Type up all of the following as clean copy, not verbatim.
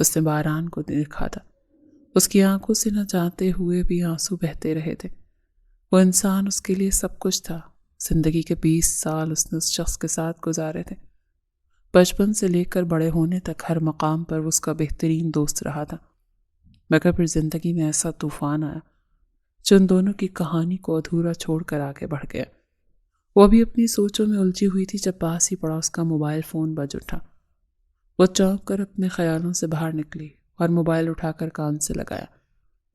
اس نے باران کو دیکھا تھا۔ اس کی آنکھوں سے نہ چاہتے ہوئے بھی آنسو بہتے رہے تھے۔ وہ انسان اس کے لیے سب کچھ تھا۔ زندگی کے 20 سال اس نے اس شخص کے ساتھ گزارے تھے۔ بچپن سے لے کر بڑے ہونے تک ہر مقام پر وہ اس کا بہترین دوست رہا تھا، مگر پھر زندگی میں ایسا طوفان آیا جو ان دونوں کی کہانی کو ادھورا چھوڑ کر آگے بڑھ گیا۔ وہ ابھی اپنی سوچوں میں الجھی ہوئی تھی جب پاس ہی پڑا اس کا موبائل فون بج اٹھا۔ وہ چونک کر اپنے خیالوں سے باہر نکلی اور موبائل اٹھا کر کان سے لگایا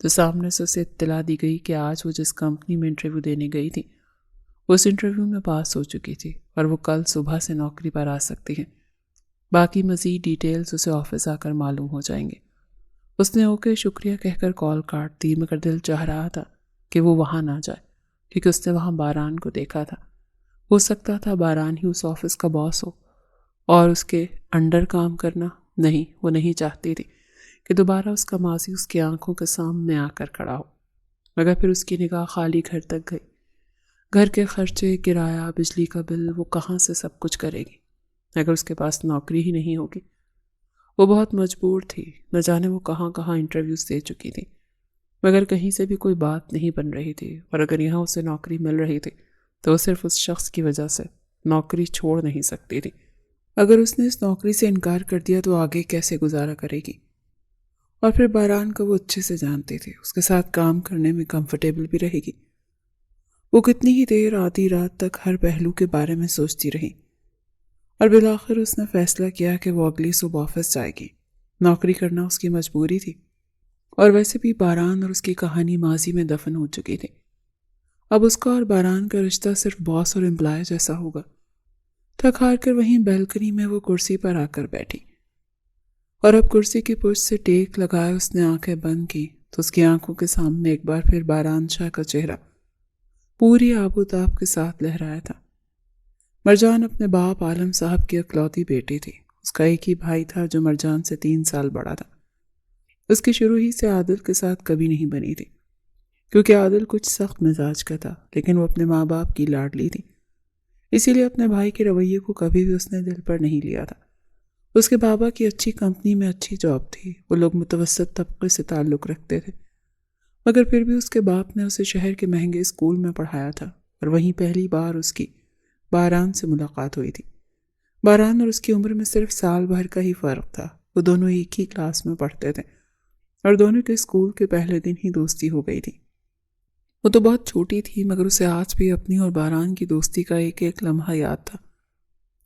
تو سامنے سے اسے اطلاع دی گئی کہ آج وہ جس کمپنی میں انٹرویو دینے گئی تھی وہ اس انٹرویو میں پاس ہو چکی تھی اور وہ کل صبح سے نوکری پر آ سکتی ہے۔ باقی مزید ڈیٹیلز اسے آفس آ کر معلوم ہو جائیں گے۔ اس نے اوکے شکریہ کہہ کر کال کاٹ دی، مگر دل چاہ رہا تھا کہ وہ وہاں نہ جائے کیونکہ اس نے وہاں باران کو دیکھا تھا۔ ہو سکتا تھا باران ہی اس آفس کا باس ہو اور اس کے انڈر کام کرنا۔ نہیں، وہ نہیں چاہتی تھی کہ دوبارہ اس کا ماضی اس کی آنکھوں کے سامنے آ کر کھڑا ہو، مگر پھر اس کی نگاہ خالی گھر تک گئی۔ گھر کے خرچے، کرایہ، بجلی کا بل، وہ کہاں سے سب کچھ کرے گی اگر اس کے پاس نوکری ہی نہیں ہوگی؟ وہ بہت مجبور تھی، نہ جانے وہ کہاں کہاں انٹرویوز دے چکی تھی، مگر کہیں سے بھی کوئی بات نہیں بن رہی تھی، اور اگر یہاں اسے نوکری مل رہی تھی تو وہ صرف اس شخص کی وجہ سے نوکری چھوڑ نہیں سکتی تھی۔ اگر اس نے اس نوکری سے انکار کر دیا تو آگے کیسے گزارا کرے گی؟ اور پھر باران کو وہ اچھے سے جانتی تھی، اس کے ساتھ کام کرنے میں کمفرٹیبل بھی رہے گی۔ وہ کتنی ہی دیر آدھی رات تک ہر پہلو کے بارے میں سوچتی رہی اور بالآخر اس نے فیصلہ کیا کہ وہ اگلی صبح آفس جائے گی۔ نوکری کرنا اس کی مجبوری تھی، اور ویسے بھی باران اور اس کی کہانی ماضی میں دفن ہو چکی تھی۔ اب اس کا اور باران کا رشتہ صرف باس اور امپلائی جیسا ہوگا۔ تھک ہار کر وہیں بیلکنی میں وہ کرسی پر آ کر بیٹھی، اور اب کرسی کی پشت سے ٹیک لگائے اس نے آنکھیں بند کی تو اس کی آنکھوں کے سامنے ایک بار پھر باران شاہ کا چہرہ پوری آب و تاب کے ساتھ لہرایا تھا۔ مرجان اپنے باپ عالم صاحب کی اکلوتی بیٹی تھی۔ اس کا ایک ہی بھائی تھا جو مرجان سے 3 سال بڑا تھا۔ اس کی شروع ہی سے عادل کے ساتھ کبھی نہیں بنی تھی، کیونکہ عادل کچھ سخت مزاج کا تھا، لیکن وہ اپنے ماں باپ کی لاڈلی تھی، اسی لیے اپنے بھائی کے رویے کو کبھی بھی اس نے دل پر نہیں لیا تھا۔ اس کے بابا کی اچھی کمپنی میں اچھی جاب تھی، وہ لوگ متوسط طبقے سے تعلق رکھتے تھے، مگر پھر بھی اس کے باپ نے اسے شہر کے مہنگے اسکول میں پڑھایا تھا، اور وہیں پہلی بار اس کی باران سے ملاقات ہوئی تھی۔ باران اور اس کی عمر میں صرف سال بھر کا ہی فرق تھا۔ وہ دونوں ایک ہی کلاس میں پڑھتے تھے اور دونوں کے اسکول کے پہلے دن ہی دوستی ہو گئی تھی۔ وہ تو بہت چھوٹی تھی، مگر اسے آج بھی اپنی اور باران کی دوستی کا ایک ایک لمحہ یاد تھا۔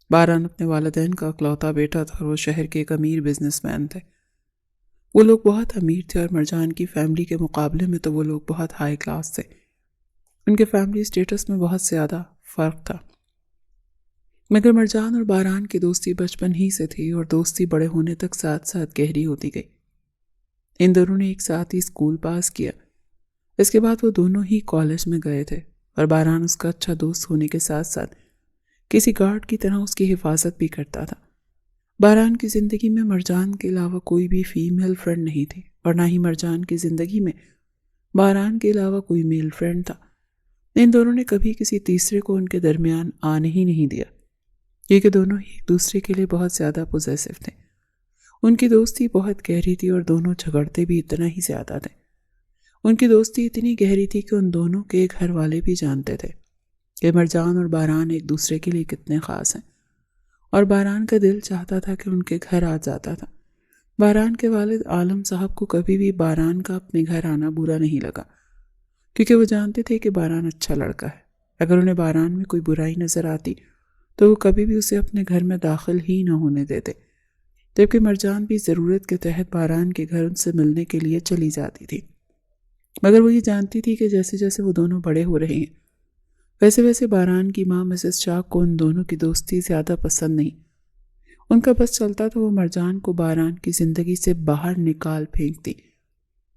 باران اپنے والدین کا اکلوتا بیٹا تھا اور وہ شہر کے ایک امیر بزنس مین تھے۔ وہ لوگ بہت امیر تھے اور مرجان کی فیملی کے مقابلے میں تو وہ لوگ بہت ہائی کلاس تھے۔ ان کے فیملی سٹیٹس میں بہت زیادہ فرق تھا، مگر مرجان اور باران کی دوستی بچپن ہی سے تھی اور دوستی بڑے ہونے تک ساتھ ساتھ گہری ہوتی گئی۔ ان دونوں نے ایک ساتھ ہی اسکول پاس کیا۔ اس کے بعد وہ دونوں ہی کالج میں گئے تھے، اور باران اس کا اچھا دوست ہونے کے ساتھ ساتھ کسی گارڈ کی طرح اس کی حفاظت بھی کرتا تھا۔ باران کی زندگی میں مرجان کے علاوہ کوئی بھی فیمیل فرینڈ نہیں تھی، اور نہ ہی مرجان کی زندگی میں باران کے علاوہ کوئی میل فرینڈ تھا۔ ان دونوں نے کبھی کسی تیسرے کو ان کے درمیان آنے ہی نہیں دیا، کیونکہ دونوں ہی ایک دوسرے کے لیے بہت زیادہ پوزیسو تھے۔ ان کی دوستی بہت گہری تھی اور دونوں جھگڑتے بھی اتنا ہی زیادہ تھے۔ ان کی دوستی اتنی گہری تھی کہ ان دونوں کے گھر والے بھی جانتے تھے کہ مرجان اور باران ایک دوسرے کے لیے کتنے خاص ہیں، اور باران کا دل چاہتا تھا کہ ان کے گھر آ جاتا تھا۔ باران کے والد عالم صاحب کو کبھی بھی باران کا اپنے گھر آنا برا نہیں لگا، کیونکہ وہ جانتے تھے کہ باران اچھا لڑکا ہے۔ اگر انہیں باران میں کوئی برائی نظر آتی تو وہ کبھی بھی اسے اپنے گھر میں داخل ہی نہ ہونے دیتے، جبکہ مرجان بھی ضرورت کے تحت باران کے گھر ان سے ملنے کے لیے چلی جاتی تھی۔ مگر وہ یہ جانتی تھی کہ جیسے جیسے وہ دونوں بڑے ہو رہے ہیں ویسے ویسے باران کی ماں مسز شاہ کو ان دونوں کی دوستی زیادہ پسند نہیں۔ ان کا بس چلتا تو وہ مرجان کو باران کی زندگی سے باہر نکال پھینکتی،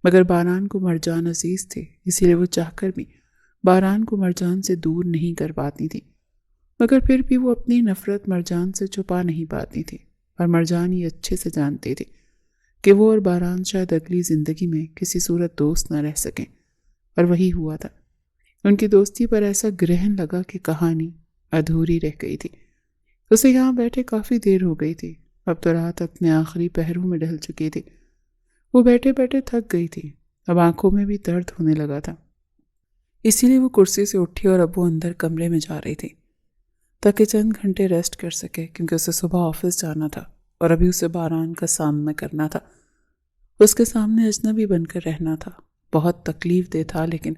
مگر باران کو مرجان عزیز تھے، اسی لیے وہ چاہ کر بھی باران کو مرجان سے دور نہیں کر پاتی تھی، مگر پھر بھی وہ اپنی نفرت مرجان سے چھپا نہیں پاتی تھی، اور مرجان یہ اچھے سے جانتی تھی کہ وہ اور باران شاید اگلی زندگی میں کسی صورت دوست نہ رہ سکیں، اور وہی ہوا تھا۔ ان کی دوستی پر ایسا گرہن لگا کہ کہانی ادھوری رہ گئی تھی۔ اسے یہاں بیٹھے کافی دیر ہو گئی تھی، اب تو رات اپنے آخری پہروں میں ڈھل چکی تھی. وہ بیٹھے بیٹھے تھک گئی تھی. اب آنکھوں میں بھی درد ہونے لگا تھا. اسی لیے وہ کرسی سے اٹھی اور اب وہ اندر کمرے میں جا رہی تھی تاکہ چند گھنٹے ریسٹ کر سکے، کیونکہ اسے صبح آفس جانا تھا اور ابھی اسے باران کا سامنا کرنا تھا. اس کے سامنے اجنبی بن کر رہنا تھا. بہت تکلیف دہ تھا، لیکن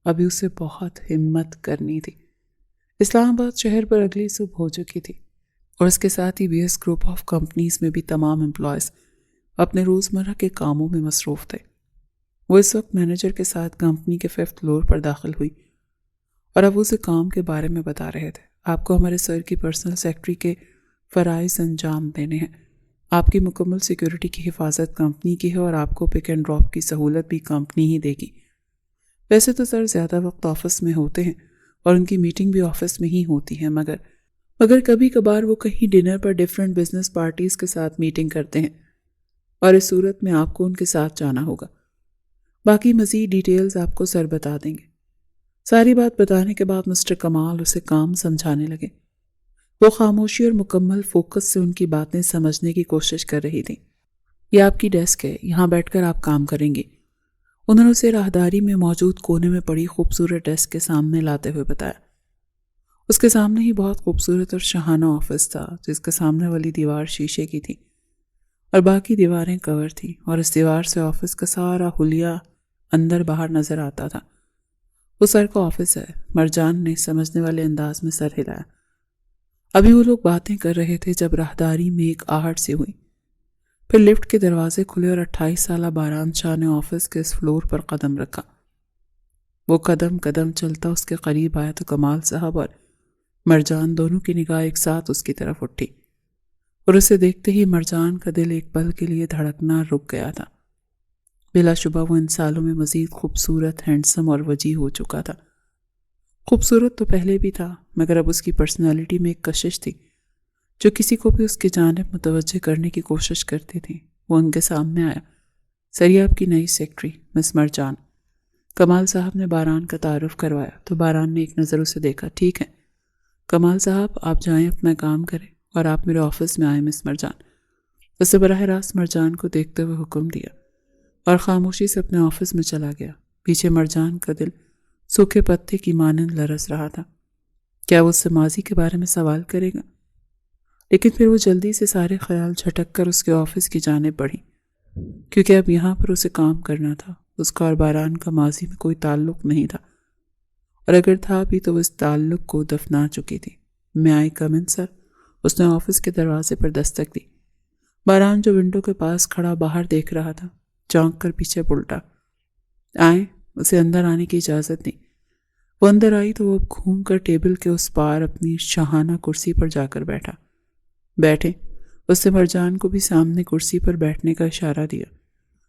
ابھی اسے بہت ہمت کرنی تھی. اسلام آباد شہر پر اگلی صبح ہو چکی تھی اور اس کے ساتھ ہی B S group of companies میں بھی تمام امپلائیز اپنے روزمرہ کے کاموں میں مصروف تھے. وہ اس وقت مینیجر کے ساتھ کمپنی کے 5th فلور پر داخل ہوئی اور اب اسے کام کے بارے میں بتا رہے تھے. آپ کو ہمارے سر کی پرسنل سیکرٹری کے فرائض انجام دینے ہیں. آپ کی مکمل سیکیورٹی کی حفاظت کمپنی کی ہے اور آپ کو پک اینڈ ڈراپ کی سہولت بھی کمپنی ہی دے گی. ویسے تو سر زیادہ وقت آفس میں ہوتے ہیں اور ان کی میٹنگ بھی آفس میں ہی ہوتی ہے، مگر کبھی کبھار وہ کہیں ڈنر پر ڈیفرنٹ بزنس پارٹیز کے ساتھ میٹنگ کرتے ہیں اور اس صورت میں آپ کو ان کے ساتھ جانا ہوگا. باقی مزید ڈیٹیلز آپ کو سر بتا دیں گے. ساری بات بتانے کے بعد مسٹر کمال اسے کام سمجھانے لگے. وہ خاموشی اور مکمل فوکس سے ان کی باتیں سمجھنے کی کوشش کر رہی تھی. یہ آپ کی ڈیسک ہے، یہاں بیٹھ کر آپ کام کریں گے. انہوں نے اسے راہداری میں موجود کونے میں پڑی خوبصورت ڈیسک کے سامنے لاتے ہوئے بتایا. اس کے سامنے ہی بہت خوبصورت اور شاہانہ آفس تھا، جس کے سامنے والی دیوار شیشے کی تھی اور باقی دیواریں کور تھیں، اور اس دیوار سے آفس کا سارا حلیہ اندر باہر نظر آتا تھا. وہ سر کا آفس ہے، مرجان نے سمجھنے والے انداز میں سر ہلایا. ابھی وہ لوگ باتیں کر رہے تھے جب راہداری میں ایک آہٹ سی ہوئی. پھر لفٹ کے دروازے کھلے اور 28 سالہ باران شاہ نے آفس کے اس فلور پر قدم رکھا. وہ قدم قدم چلتا اس کے قریب آیا تو کمال صاحب اور مرجان دونوں کی نگاہ ایک ساتھ اس کی طرف اٹھی اور اسے دیکھتے ہی مرجان کا دل ایک پل کے لیے دھڑکنا رک گیا تھا. بلا شبہ وہ ان سالوں میں مزید خوبصورت، ہینڈسم اور وجیح ہو چکا تھا. خوبصورت تو پہلے بھی تھا، مگر اب اس کی پرسنالٹی میں ایک کشش تھی جو کسی کو بھی اس کی جانب متوجہ کرنے کی کوشش کرتی تھی. وہ ان کے سامنے آیا. سر، یہ آپ کی نئی سیکرٹری مس مرجان. کمال صاحب نے باران کا تعارف کروایا تو باران نے ایک نظر اسے دیکھا. ٹھیک ہے کمال صاحب، آپ جائیں اپنا کام کریں اور آپ میرے آفس میں آئیں مس مرجان. اسے براہ راست مرجان کو دیکھتے ہوئے حکم دیا اور خاموشی سے اپنے آفس میں چلا گیا. پیچھے مرجان کا دل سوکھے پتے کی مانند لرز رہا تھا. کیا وہ اس سے ماضی کے بارے میں سوال کرے گا؟ لیکن پھر وہ جلدی سے سارے خیال جھٹک کر اس کے آفس کی جانب بڑھی، کیونکہ اب یہاں پر اسے کام کرنا تھا. اس کا اور باران کا ماضی میں کوئی تعلق نہیں تھا، اور اگر تھا بھی تو وہ اس تعلق کو دفنا چکی تھی. میں آئی کم ان سر؟ اس نے آفس کے دروازے پر دستک دی. باران جو ونڈو کے پاس کھڑا باہر دیکھ رہا تھا چونک کر پیچھے پلٹا. آئیں. اسے اندر آنے کی اجازت دی. وہ اندر آئی تو وہ اب گھوم کر ٹیبل کے اس پار اپنی شاہانہ کرسی پر جا کر بیٹھا. بیٹھے. اس نے مرجان کو بھی سامنے کرسی پر بیٹھنے کا اشارہ دیا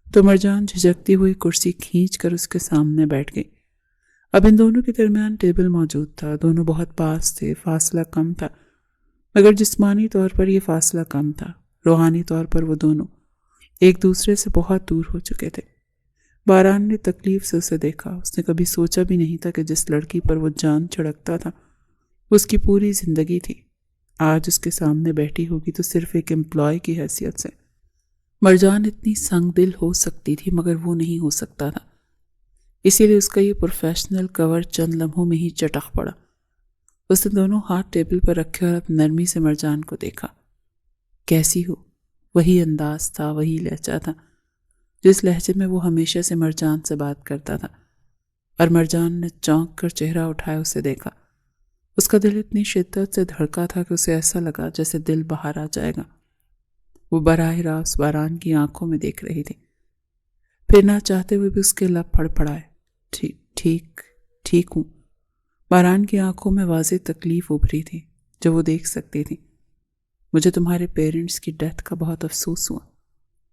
تو مرجان جھجکتی ہوئی کرسی کھینچ کر اس کے سامنے بیٹھ گئی. اب ان دونوں کے درمیان ٹیبل موجود تھا. دونوں بہت پاس تھے، فاصلہ کم تھا، مگر جسمانی طور پر یہ فاصلہ کم تھا. روحانی طور پر وہ دونوں ایک دوسرے سے بہت دور ہو چکے تھے. باران نے تکلیف سے اسے دیکھا. اس نے کبھی سوچا بھی نہیں تھا کہ جس لڑکی پر وہ جان چھڑکتا تھا اس کی پوری زندگی تھی، آج اس کے سامنے بیٹھی ہوگی تو صرف ایک امپلائی کی حیثیت سے. مرجان اتنی سنگ دل ہو سکتی تھی مگر وہ نہیں ہو سکتا تھا، اسی لیے اس کا یہ پروفیشنل کور چند لمحوں میں ہی چٹک پڑا. اس نے دونوں ہاتھ ٹیبل پر رکھے اور اب نرمی سے مرجان کو دیکھا. کیسی ہو؟ وہی انداز تھا، وہی لہجہ تھا جس لہجے میں وہ ہمیشہ سے مرجان سے بات کرتا تھا. اور مرجان نے چونک کر چہرہ اٹھائے اسے دیکھا. اس کا دل اتنی شدت سے دھڑکا تھا کہ اسے ایسا لگا جیسے دل باہر آ جائے گا. وہ براہ راست باران کی آنکھوں میں دیکھ رہی تھی. پھر نہ چاہتے ہوئے بھی اس کے لب پھڑ پڑائے. ٹھیک ہوں. باران کی آنکھوں میں واضح تکلیف ابھری تھی جو وہ دیکھ سکتی تھی. مجھے تمہارے پیرنٹس کی ڈیتھ کا بہت افسوس ہوا.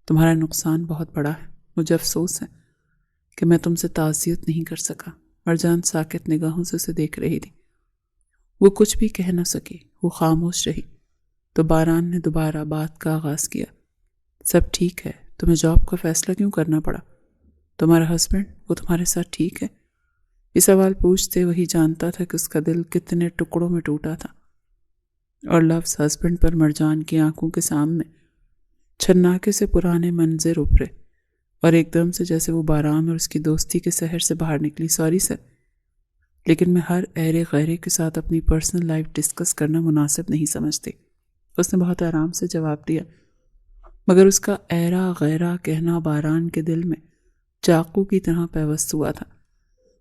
تمہارا نقصان بہت بڑا ہے. مجھے افسوس ہے کہ میں تم سے تعزیت نہیں کر سکا. مرجان ساکت نگاہوں سے اسے دیکھ رہی تھی. وہ کچھ بھی کہہ نہ سکی. وہ خاموش رہی تو باران نے دوبارہ بات کا آغاز کیا. سب ٹھیک ہے. تمہیں جاب کا فیصلہ کیوں کرنا پڑا؟ تمہارا ہسبینڈ، وہ تمہارے ساتھ ٹھیک ہے؟ یہ سوال پوچھتے وہی جانتا تھا کہ اس کا دل کتنے ٹکڑوں میں ٹوٹا تھا، اور لفظ ہسبینڈ پر مرجان کی آنکھوں کے سامنے چھناکے سے پرانے منظر ابھرے اور ایک دم سے جیسے وہ باران اور اس کی دوستی کے سحر سے باہر نکلی. سوری سر، لیکن میں ہر ایرے غیرے کے ساتھ اپنی پرسنل لائف ڈسکس کرنا مناسب نہیں سمجھتی. اس نے بہت آرام سے جواب دیا، مگر اس کا ایرا غیرہ کہنا باران کے دل میں چاقو کی طرح پیوست ہوا تھا.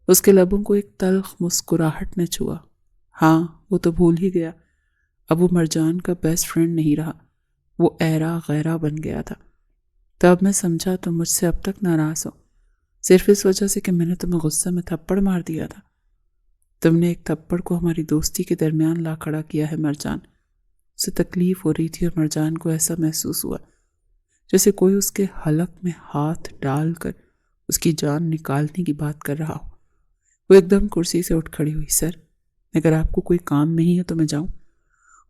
اس کے لبوں کو ایک تلخ مسکراہٹ نے چھوا. ہاں، وہ تو بھول ہی گیا. اب وہ مرجان کا بیسٹ فرینڈ نہیں رہا، وہ ایرا غیرہ بن گیا تھا. تب میں سمجھا تم مجھ سے اب تک ناراض ہو، صرف اس وجہ سے کہ میں نے تمہیں غصے میں تھپڑ مار دیا تھا. تم نے ایک تھپڑ کو ہماری دوستی کے درمیان لا کھڑا کیا ہے مرجان. اسے تکلیف ہو رہی تھی اور مرجان کو ایسا محسوس ہوا جیسے کوئی اس کے حلق میں ہاتھ ڈال کر اس کی جان نکالنے کی بات کر رہا ہو. وہ ایک دم کرسی سے اٹھ کھڑی ہوئی. سر، اگر آپ کو کوئی کام نہیں ہے تو میں جاؤں؟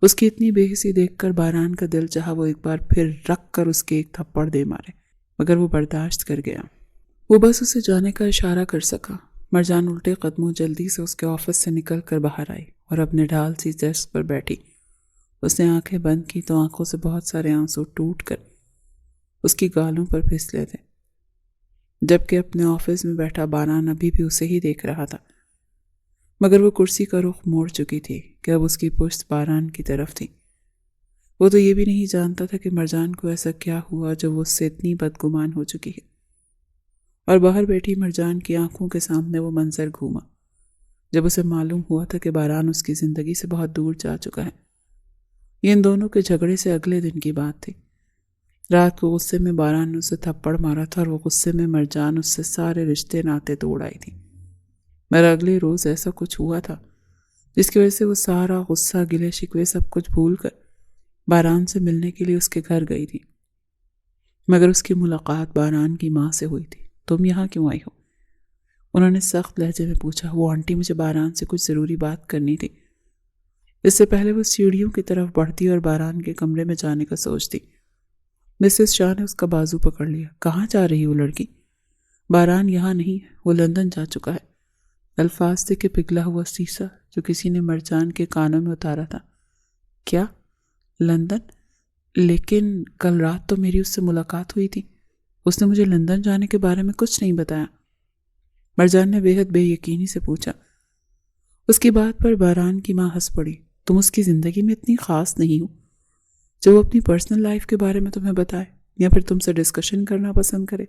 اس کی اتنی بے حسی دیکھ کر باران کا دل چاہا وہ ایک بار پھر رکھ کر اس کے ایک تھپڑ دے مارے، مگر وہ برداشت کر گیا. وہ بس اسے جانے کا اشارہ کر سکا. مرجان الٹے قدموں جلدی سے اس کے آفس سے نکل کر باہر آئی اور اپنے ڈھال سی ڈیسک پر بیٹھی. اس نے آنکھیں بند کی تو آنکھوں سے بہت سارے آنسو ٹوٹ کر اس کی گالوں پر پھسلے تھے، جبکہ اپنے آفس میں بیٹھا باران ابھی بھی اسے ہی دیکھ رہا تھا، مگر وہ کرسی کا رخ موڑ چکی تھی کہ اب اس کی پشت باران کی طرف تھی. وہ تو یہ بھی نہیں جانتا تھا کہ مرجان کو ایسا کیا ہوا جو وہ اس سے اتنی بدگمان ہو چکی ہے. اور باہر بیٹھی مرجان کی آنکھوں کے سامنے وہ منظر گھوما جب اسے معلوم ہوا تھا کہ باران اس کی زندگی سے بہت دور جا چکا ہے. یہ ان دونوں کے جھگڑے سے اگلے دن کی بات تھی. رات کو غصے میں باران نے اسے تھپڑ مارا تھا اور وہ غصے میں مرجان اس سے سارے رشتے ناتے توڑ آئی تھی. مگر اگلے روز ایسا کچھ ہوا تھا جس کی وجہ سے وہ سارا غصہ گلے شکوے سب کچھ بھول کر باران سے ملنے کے لیے اس کے گھر گئی تھی. مگر اس کی ملاقات باران کی ماں سے ہوئی تھی. تم یہاں کیوں آئی ہو؟ انہوں نے سخت لہجے میں پوچھا. وہ آنٹی، مجھے باران سے کچھ ضروری بات کرنی تھی. اس سے پہلے وہ سیڑھیوں کی طرف بڑھتی اور باران کے کمرے میں جانے کا سوچتی، مسز شاہ نے اس کا بازو پکڑ لیا. کہاں جا رہی وہ لڑکی؟ باران یہاں نہیں ہے، وہ لندن جا چکا ہے. الفاظ تھے کہ پگھلا ہوا سیسا جو کسی نے مرجان کے کانوں میں اتارا تھا. کیا؟ لندن؟ لیکن کل رات تو میری اس سے ملاقات ہوئی تھی. اس نے مجھے لندن جانے کے بارے میں کچھ نہیں بتایا. مرجان نے بے حد بے یقینی سے پوچھا. اس کی بات پر باران کی ماں ہنس پڑی. تم اس کی زندگی میں اتنی خاص نہیں ہو جو وہ اپنی پرسنل لائف کے بارے میں تمہیں بتائے یا پھر تم سے ڈسکشن کرنا پسند کرے.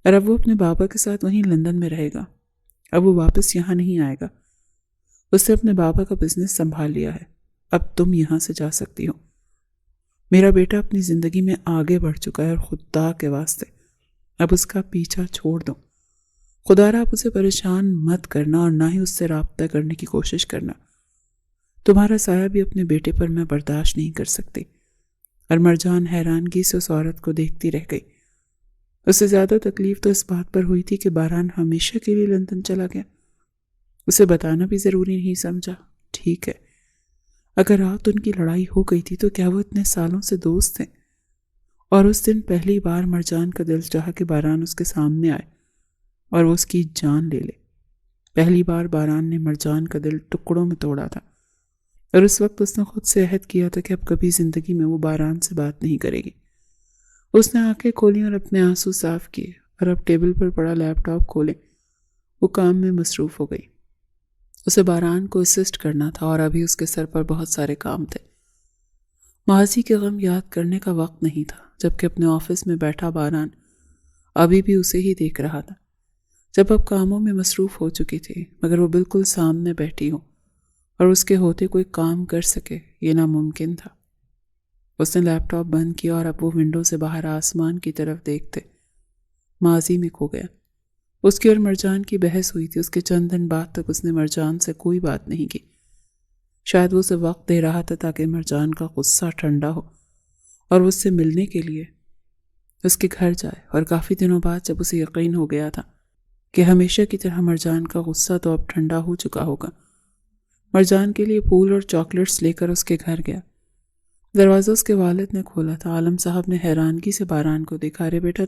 اور اب وہ اپنے بابا کے ساتھ وہیں لندن میں رہے گا. اب وہ واپس یہاں نہیں آئے گا. اس نے اپنے بابا کا بزنس سنبھال لیا ہے. اب تم یہاں سے جا سکتی ہو. میرا بیٹا اپنی زندگی میں آگے بڑھ چکا ہے اور خدا کے واسطے اب اس کا پیچھا چھوڑ دو. خدا را آپ اسے پریشان مت کرنا اور نہ ہی اس سے رابطہ کرنے کی کوشش کرنا. تمہارا سایہ بھی اپنے بیٹے پر میں برداشت نہیں کر سکتی. اور مرجان حیرانگی سے اس عورت کو دیکھتی رہ گئی. اس سے زیادہ تکلیف تو اس بات پر ہوئی تھی کہ باران ہمیشہ کے لیے لندن چلا گیا. اسے بتانا بھی ضروری نہیں سمجھا. ٹھیک ہے، اگر رات ان کی لڑائی ہو گئی تھی تو کیا وہ اتنے سالوں سے دوست تھے؟ اور اس دن پہلی بار مرجان کا دل چاہا کہ باران اس کے سامنے آئے اور وہ اس کی جان لے لے. پہلی بار باران نے مرجان کا دل ٹکڑوں میں توڑا تھا اور اس وقت اس نے خود سے عہد کیا تھا کہ اب کبھی زندگی میں وہ باران سے بات نہیں کرے گی. اس نے آنکھیں کھولیں اور اپنے آنسو صاف کیے اور اب ٹیبل پر پڑا لیپ ٹاپ کھولے وہ کام میں مصروف ہو گئی. اسے باران کو اسسٹ کرنا تھا اور ابھی اس کے سر پر بہت سارے کام تھے. ماضی کے غم یاد کرنے کا وقت نہیں تھا، جبکہ اپنے آفس میں بیٹھا باران ابھی بھی اسے ہی دیکھ رہا تھا جب اب کاموں میں مصروف ہو چکی تھی، مگر وہ بالکل سامنے بیٹھی ہو اور اس کے ہوتے کوئی کام کر سکے یہ ناممکن تھا. اس نے لیپ ٹاپ بند کیا اور اب وہ ونڈو سے باہر آسمان کی طرف دیکھتے ماضی میں کھو گیا. اس کی اور مرجان کی بحث ہوئی تھی. اس کے چند دن بعد تک اس نے مرجان سے کوئی بات نہیں کی. شاید وہ اسے وقت دے رہا تھا تاکہ مرجان کا غصہ ٹھنڈا ہو اور اس سے ملنے کے لیے اس کے گھر جائے. اور کافی دنوں بعد جب اسے یقین ہو گیا تھا کہ ہمیشہ کی طرح مرجان کا غصہ تو اب ٹھنڈا ہو چکا ہوگا، مرجان کے لیے پھول اور چاکلیٹس لے کر اس کے گھر گیا. دروازہ اس کے والد نے کھولا تھا. عالم صاحب نے حیرانگی سے باران کو دیکھا. ارے بیٹا،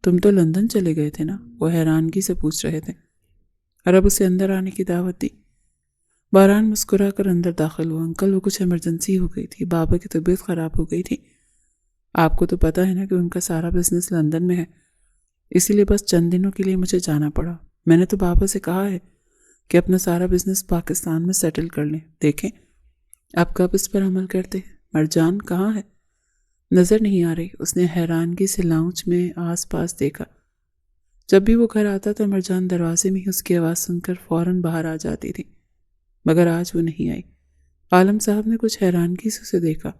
تم تو لندن چلے گئے تھے نا؟ وہ حیرانگی سے پوچھ رہے تھے اور اب اسے اندر آنے کی دعوت دی. باران مسکرا کر اندر داخل ہوا. انکل، وہ کچھ ایمرجنسی ہو گئی تھی. بابا کی طبیعت خراب ہو گئی تھی. آپ کو تو پتہ ہے نا کہ ان کا سارا بزنس لندن میں ہے، اسی لیے بس چند دنوں کے لیے مجھے جانا پڑا۔ میں نے تو بابا سے کہا ہے کہ اپنا سارا بزنس پاکستان میں سیٹل کر لیں۔ دیکھیں آپ کب اس پر عمل کرتے ہیں؟ مرجان کہاں ہے؟ نظر نہیں آ رہی۔ اس نے حیرانگی سے لاؤنج میں آس پاس دیکھا۔ جب بھی وہ گھر آتا تو مرجان دروازے میں ہی اس کی آواز سن کر فوراً باہر آ جاتی تھی، مگر آج وہ نہیں آئی۔ عالم صاحب نے کچھ حیرانگی سے اسے دیکھا۔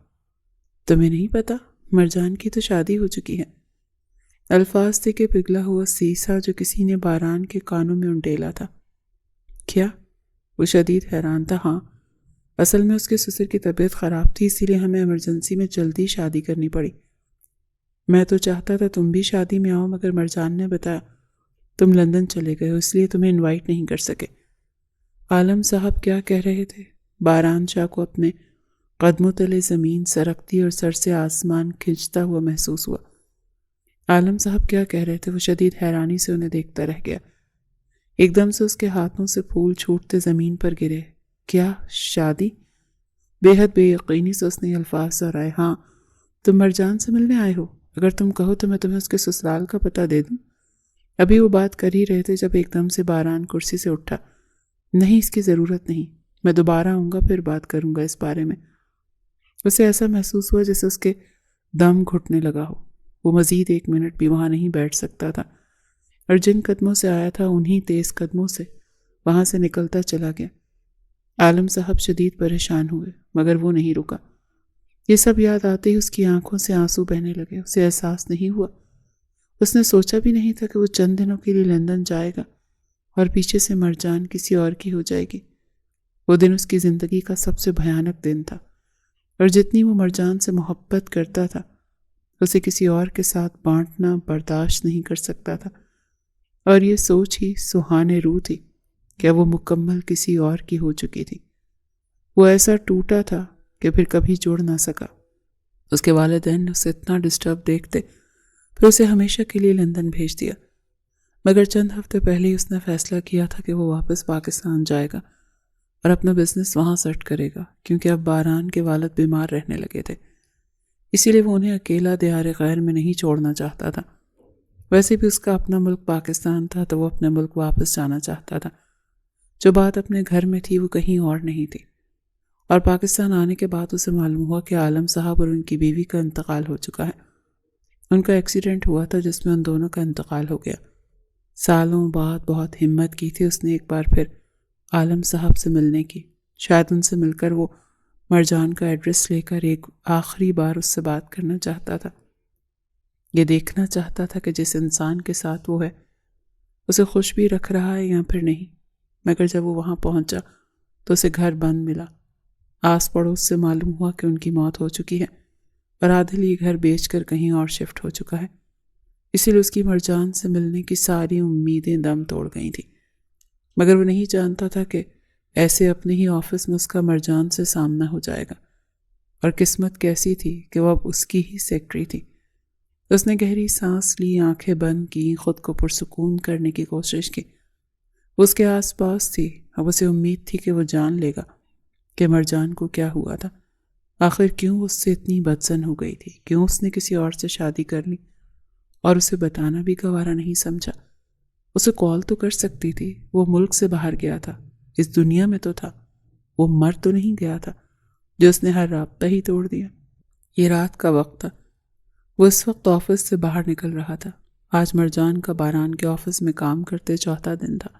تمہیں نہیں پتا؟ مرجان کی تو شادی ہو چکی ہے۔ الفاظ تھے کہ پگھلا ہوا سیسا جو کسی نے باران کے کانوں میں انڈیلا تھا۔ کیا؟ وہ شدید حیران تھا۔ ہاں، اصل میں اس کے سسر کی طبیعت خراب تھی، اسی لیے ہمیں ایمرجنسی میں جلدی شادی کرنی پڑی۔ میں تو چاہتا تھا تم بھی شادی میں آؤ، مگر مرجان نے بتایا تم لندن چلے گئے ہو، اس لیے تمہیں انوائٹ نہیں کر سکے۔ عالم صاحب کیا کہہ رہے تھے؟ باران شاہ کو اپنے قدموں تلے زمین سرکتی اور سر سے آسمان کھنچتا ہوا محسوس ہوا۔ عالم صاحب کیا کہہ رہے تھے؟ وہ شدید حیرانی سے انہیں دیکھتا رہ گیا۔ ایک دم سے اس کے ہاتھوں سے پھول چھوٹتے زمین پر گرے۔ کیا شادی؟ بے حد بے یقینی سے اس نے یہ الفاظ دہرائے۔ ہاں، تم مرجان سے ملنے آئے ہو؟ اگر تم کہو تو میں تمہیں اس کے سسرال کا پتہ دے دوں۔ ابھی وہ بات کر ہی رہے تھے جب ایک دم سے باران کرسی سے اٹھا۔ نہیں، اس کی ضرورت نہیں، میں دوبارہ آؤں گا، پھر بات کروں گا اس بارے میں۔ اسے ایسا محسوس ہوا جیسے اس کے دم گھٹنے لگا ہو۔ وہ مزید 1 منٹ بھی وہاں نہیں بیٹھ سکتا تھا، اور جن قدموں سے آیا تھا انہی تیز قدموں سے وہاں سے نکلتا چلا گیا۔ عالم صاحب شدید پریشان ہوئے، مگر وہ نہیں رکا۔ یہ سب یاد آتے ہی اس کی آنکھوں سے آنسو بہنے لگے۔ اسے احساس نہیں ہوا، اس نے سوچا بھی نہیں تھا کہ وہ چند دنوں کے لیے لندن جائے گا اور پیچھے سے مرجان کسی اور کی ہو جائے گی۔ وہ دن اس کی زندگی کا سب سے بھیانک دن تھا، اور جتنی وہ مرجان سے محبت کرتا تھا اسے کسی اور کے ساتھ بانٹنا برداشت نہیں کر سکتا تھا، اور یہ سوچ ہی سہانے روح تھی کہ وہ مکمل کسی اور کی ہو چکی تھی۔ وہ ایسا ٹوٹا تھا کہ پھر کبھی جوڑ نہ سکا۔ اس کے والدین نے اسے اتنا ڈسٹرب دیکھتے پھر اسے ہمیشہ کے لیے لندن بھیج دیا، مگر چند ہفتے پہلے ہی اس نے فیصلہ کیا تھا کہ وہ واپس پاکستان جائے گا اور اپنا بزنس وہاں سیٹ کرے گا، کیونکہ اب باران کے والد بیمار رہنے لگے تھے۔ اسی لیے وہ انہیں اکیلا دیار غیر میں نہیں چھوڑنا چاہتا تھا۔ ویسے بھی اس کا اپنا ملک پاکستان تھا تو وہ اپنے ملک واپس جانا چاہتا تھا۔ جو بات اپنے گھر میں تھی وہ کہیں اور نہیں تھی، اور پاکستان آنے کے بعد اسے معلوم ہوا کہ عالم صاحب اور ان کی بیوی کا انتقال ہو چکا ہے۔ ان کا ایکسیڈنٹ ہوا تھا جس میں ان دونوں کا انتقال ہو گیا۔ سالوں بعد بہت ہمت کی تھی اس نے ایک بار پھر عالم صاحب سے ملنے کی۔ شاید ان سے مل کر وہ مرجان کا ایڈریس لے کر ایک آخری بار اس سے بات کرنا چاہتا تھا۔ یہ دیکھنا چاہتا تھا کہ جس انسان کے ساتھ وہ ہے اسے خوش بھی رکھ رہا ہے یا پھر نہیں۔ مگر جب وہ وہاں پہنچا تو اسے گھر بند ملا۔ آس پڑوس سے معلوم ہوا کہ ان کی موت ہو چکی ہے اور عادل یہ گھر بیچ کر کہیں اور شفٹ ہو چکا ہے۔ اسی لیے اس کی مرجان سے ملنے کی ساری امیدیں دم توڑ گئی تھیں، مگر وہ نہیں جانتا تھا کہ ایسے اپنے ہی آفس میں اس کا مرجان سے سامنا ہو جائے گا، اور قسمت کیسی تھی کہ وہ اب اس کی ہی سیکرٹری تھی۔ اس نے گہری سانس لی، آنکھیں بند کی، خود کو پرسکون کرنے کی کوشش کی۔ وہ اس کے آس پاس تھی، اب اسے امید تھی کہ وہ جان لے گا کہ مرجان کو کیا ہوا تھا، آخر کیوں اس سے اتنی بدزن ہو گئی تھی، کیوں اس نے کسی اور سے شادی کر لی اور اسے بتانا بھی گوارا نہیں سمجھا۔ اسے کال تو کر سکتی تھی، وہ ملک سے باہر گیا تھا، اس دنیا میں تو تھا، وہ مر تو نہیں گیا تھا جو اس نے ہر رابطہ ہی توڑ دیا۔ یہ رات کا وقت تھا، وہ اس وقت آفس سے باہر نکل رہا تھا۔ آج مرجان کا باران کے آفس میں کام کرتے چوتھا دن تھا۔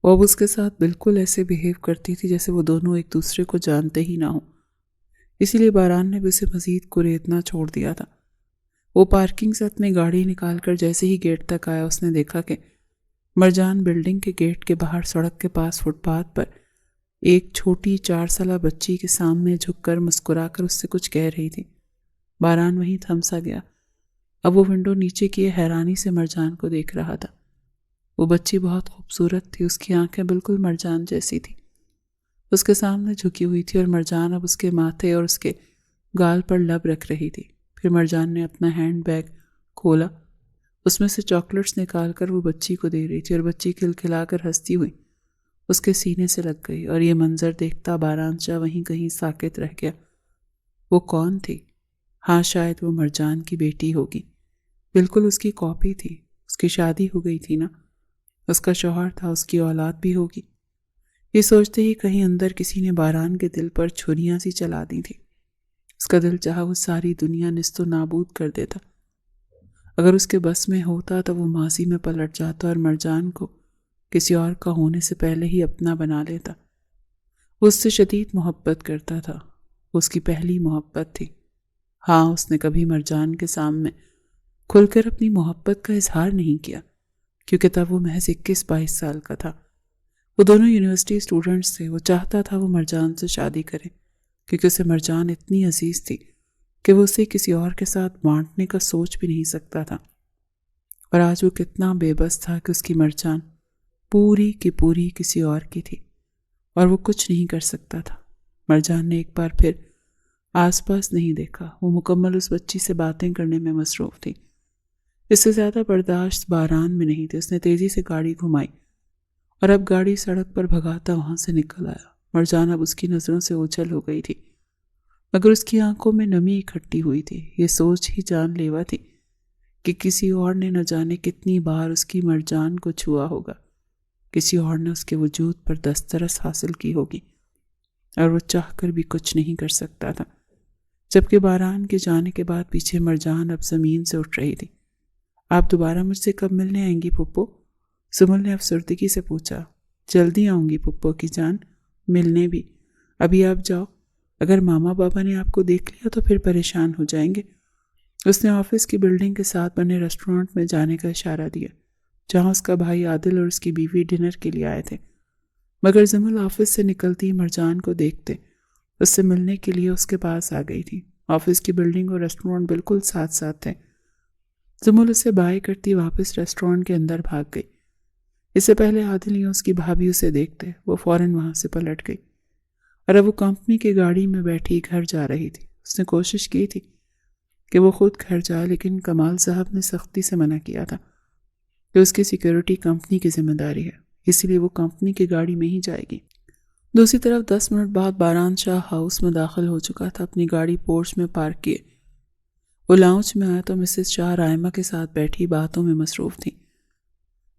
وہ اب اس کے ساتھ بالکل ایسے بیہیو کرتی تھی جیسے وہ دونوں ایک دوسرے کو جانتے ہی نہ ہوں۔ اسی لیے باران نے بھی اسے مزید کریدنا چھوڑ دیا تھا۔ وہ پارکنگ سے اپنی گاڑی نکال کر جیسے ہی گیٹ تک آیا اس نے دیکھا کہ مرجان بلڈنگ کے گیٹ کے باہر سڑک کے پاس فٹ پاتھ پر ایک چھوٹی 4 سالہ بچی کے سامنے جھک کر مسکرا کر اس سے کچھ کہہ رہی تھی۔ باران وہیں تھم سا گیا۔ اب وہ ونڈو نیچے کیے حیرانی سے مرجان کو دیکھ رہا تھا۔ وہ بچی بہت خوبصورت تھی، اس کی آنکھیں بالکل مرجان جیسی تھی، اس کے سامنے جھکی ہوئی تھی، اور مرجان اب اس کے ماتھے اور اس کے گال پر لب رکھ رہی تھی۔ پھر مرجان نے اپنا ہینڈ بیگ کھولا، اس میں سے چاکلیٹس نکال کر وہ بچی کو دے رہی تھی، اور بچی کھلکھلا کر ہنستی ہوئی اس کے سینے سے لگ گئی، اور یہ منظر دیکھتا باران شاہ وہیں کہیں ساکت رہ گیا۔ وہ کون تھی؟ ہاں شاید وہ مرجان کی بیٹی ہوگی، بالکل اس کی کاپی تھی۔ اس کی شادی ہو گئی تھی نا، اس کا شوہر تھا، اس کی اولاد بھی ہوگی۔ یہ سوچتے ہی کہیں اندر کسی نے باران کے دل پر چھریاں سی چلا دی تھی۔ اس کا دل چاہا وہ ساری دنیا نیست و نابود کر دیتا۔ اگر اس کے بس میں ہوتا تو وہ ماضی میں پلٹ جاتا اور مرجان کو کسی اور کا ہونے سے پہلے ہی اپنا بنا لیتا۔ وہ اس سے شدید محبت کرتا تھا، وہ اس کی پہلی محبت تھی۔ ہاں، اس نے کبھی مرجان کے سامنے کھل کر اپنی محبت کا اظہار نہیں کیا، کیونکہ تب وہ محض 21-22 سال کا تھا۔ وہ دونوں یونیورسٹی اسٹوڈنٹس تھے۔ وہ چاہتا تھا وہ مرجان سے شادی کرے، کیونکہ اسے مرجان اتنی عزیز تھی کہ وہ اسے کسی اور کے ساتھ بانٹنے کا سوچ بھی نہیں سکتا تھا۔ اور آج وہ کتنا بے بس تھا کہ اس کی مرجان پوری کی پوری کسی اور کی تھی اور وہ کچھ نہیں کر سکتا تھا۔ مرجان نے ایک بار پھر آس پاس نہیں دیکھا، وہ مکمل اس بچی سے باتیں کرنے میں مصروف تھی۔ اس سے زیادہ برداشت باران میں نہیں تھی۔ اس نے تیزی سے گاڑی گھمائی اور اب گاڑی سڑک پر بھگاتا وہاں سے نکل آیا۔ مرجان اب اس کی نظروں سے اوجھل ہو گئی تھی، مگر اس کی آنکھوں میں نمی اکٹھی ہوئی تھی۔ یہ سوچ ہی جان لیوا تھی کہ کسی اور نے نہ جانے کتنی بار اس کی مرجان کو چھوا ہوگا، کسی اور نے اس کے وجود پر دسترس حاصل کی ہوگی، اور وہ چاہ کر بھی کچھ نہیں کر سکتا تھا۔ جبکہ باران کے جانے کے بعد پیچھے مرجان اب زمین سے اٹھ رہی تھی۔ آپ دوبارہ مجھ سے کب ملنے آئیں گی پھپھو؟ سمل نے افسردگی سے پوچھا۔ جلدی آؤں گی پھپھو کی جان، ملنے بھی۔ ابھی آپ جاؤ، اگر ماما بابا نے آپ کو دیکھ لیا تو پھر پریشان ہو جائیں گے۔ اس نے آفس کی بلڈنگ کے ساتھ بنے ریسٹورانٹ میں جانے کا اشارہ دیا، جہاں اس کا بھائی عادل اور اس کی بیوی ڈنر کے لیے آئے تھے۔ مگر زمل آفس سے نکلتی مرجان کو دیکھتے اس سے ملنے کے لیے اس کے پاس آ گئی تھی۔ آفس کی بلڈنگ اور ریسٹورانٹ بالکل ساتھ ساتھ تھے۔ زمل اسے بائے کرتی واپس ریسٹورانٹ کے اندر بھاگ گئی۔ اس سے پہلے عادل یا اس کی بھابھی اسے دیکھتے وہ فوراً وہاں سے پلٹ گئی، اور اب وہ کمپنی کی گاڑی میں بیٹھی گھر جا رہی تھی۔ اس نے کوشش کی تھی کہ وہ خود گھر جائے، لیکن کمال صاحب نے سختی سے منع کیا تھا کہ اس کی سیکیورٹی کمپنی کی ذمہ داری ہے، اس لیے وہ کمپنی کی گاڑی میں ہی جائے گی۔ دوسری طرف 10 منٹ بعد باران شاہ ہاؤس میں داخل ہو چکا تھا، اپنی گاڑی پورچ میں پارک کیے۔ وہ لاؤنج میں آیا تو مسز شاہ رائمہ کے ساتھ بیٹھی باتوں میں مصروف تھی۔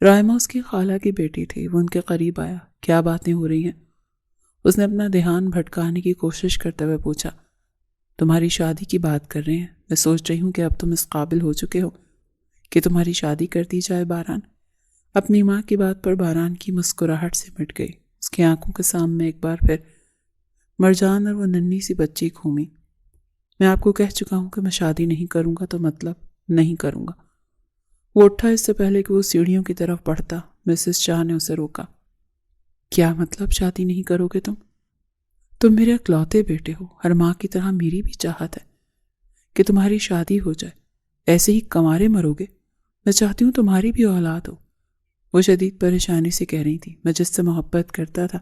رائمہ اس کی خالہ کی بیٹی تھی۔ وہ ان کے قریب آیا۔ کیا باتیں ہو رہی ہیں؟ اس نے اپنا دھیان بھٹکانے کی کوشش کرتے ہوئے پوچھا۔ تمہاری شادی کی بات کر رہے ہیں۔ میں سوچ رہی ہوں کہ اب تم اس قابل ہو چکے ہو کہ تمہاری شادی کر دی جائے باران۔ اپنی ماں کی بات پر باران کی مسکراہٹ سے مٹ گئی۔ اس کی آنکھوں کے سامنے ایک بار پھر مرجان اور وہ ننھی سی بچی گھومی۔ میں آپ کو کہہ چکا ہوں کہ میں شادی نہیں کروں گا، تو مطلب نہیں کروں گا۔ وہ اٹھا اس سے پہلے کہ وہ سیڑھیوں کی طرف بڑھتا۔ مسز شاہ نے اسے روکا۔ کیا مطلب شادی نہیں کرو گے تم میرے اکلوتے بیٹے ہو، ہر ماں کی طرح میری بھی چاہت ہے کہ تمہاری شادی ہو جائے، ایسے ہی کمارے مرو گے؟ میں چاہتی ہوں تمہاری بھی اولاد ہو۔ وہ شدید پریشانی سے کہہ رہی تھی، میں جس سے محبت کرتا تھا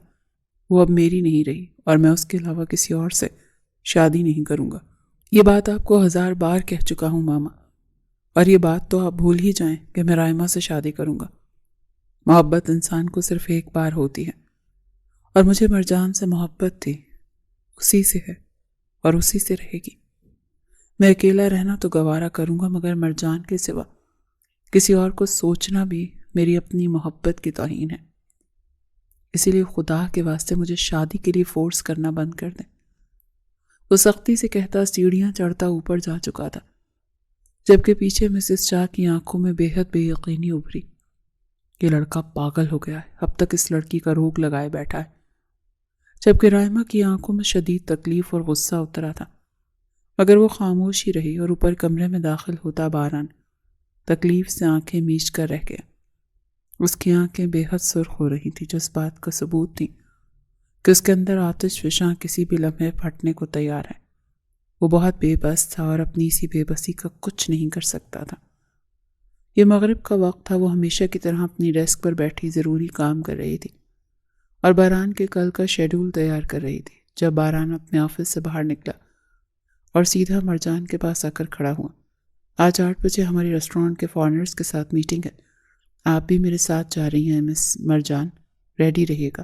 وہ اب میری نہیں رہی، اور میں اس کے علاوہ کسی اور سے شادی نہیں کروں گا۔ یہ بات آپ کو 1000 بار کہہ چکا ہوں ماما، اور یہ بات تو آپ بھول ہی جائیں کہ میں رائمہ سے شادی کروں گا۔ محبت انسان کو صرف ایک بار ہوتی ہے، اور مجھے مرجان سے محبت تھی، اسی سے ہے اور اسی سے رہے گی۔ میں اکیلا رہنا تو گوارا کروں گا، مگر مرجان کے سوا کسی اور کو سوچنا بھی میری اپنی محبت کی توہین ہے۔ اسی لیے خدا کے واسطے مجھے شادی کے لیے فورس کرنا بند کر دیں۔ وہ سختی سے کہتا سیڑھیاں چڑھتا اوپر جا چکا تھا، جبکہ پیچھے مسز شاہ کی آنکھوں میں بے حد بے یقینی ابھری۔ یہ لڑکا پاگل ہو گیا ہے، اب تک اس لڑکی کا روگ لگائے بیٹھا ہے۔ جبکہ رائمہ کی آنکھوں میں شدید تکلیف اور غصہ اترا تھا، مگر وہ خاموش ہی رہی، اور اوپر کمرے میں داخل ہوتا باران تکلیف سے آنکھیں میچ کر رہ گیا۔ اس کی آنکھیں بے حد سرخ ہو رہی تھی، جو اس بات کا ثبوت تھی کہ اس کے اندر آتش فشاں کسی بھی لمحے پھٹنے کو تیار ہے۔ وہ بہت بے بس تھا اور اپنی اسی بے بسی کا کچھ نہیں کر سکتا تھا۔ یہ مغرب کا وقت تھا۔ وہ ہمیشہ کی طرح اپنی ڈیسک پر بیٹھی ضروری کام کر رہی تھی اور باران کے کل کا شیڈول تیار کر رہی تھی، جب باران اپنے آفس سے باہر نکلا اور سیدھا مرجان کے پاس آ کر کھڑا ہوا۔ آج 8 بجے ہماری ریسٹورانٹ کے فارنرز کے ساتھ میٹنگ ہے، آپ بھی میرے ساتھ جا رہی ہیں مس مرجان، ریڈی رہیے گا۔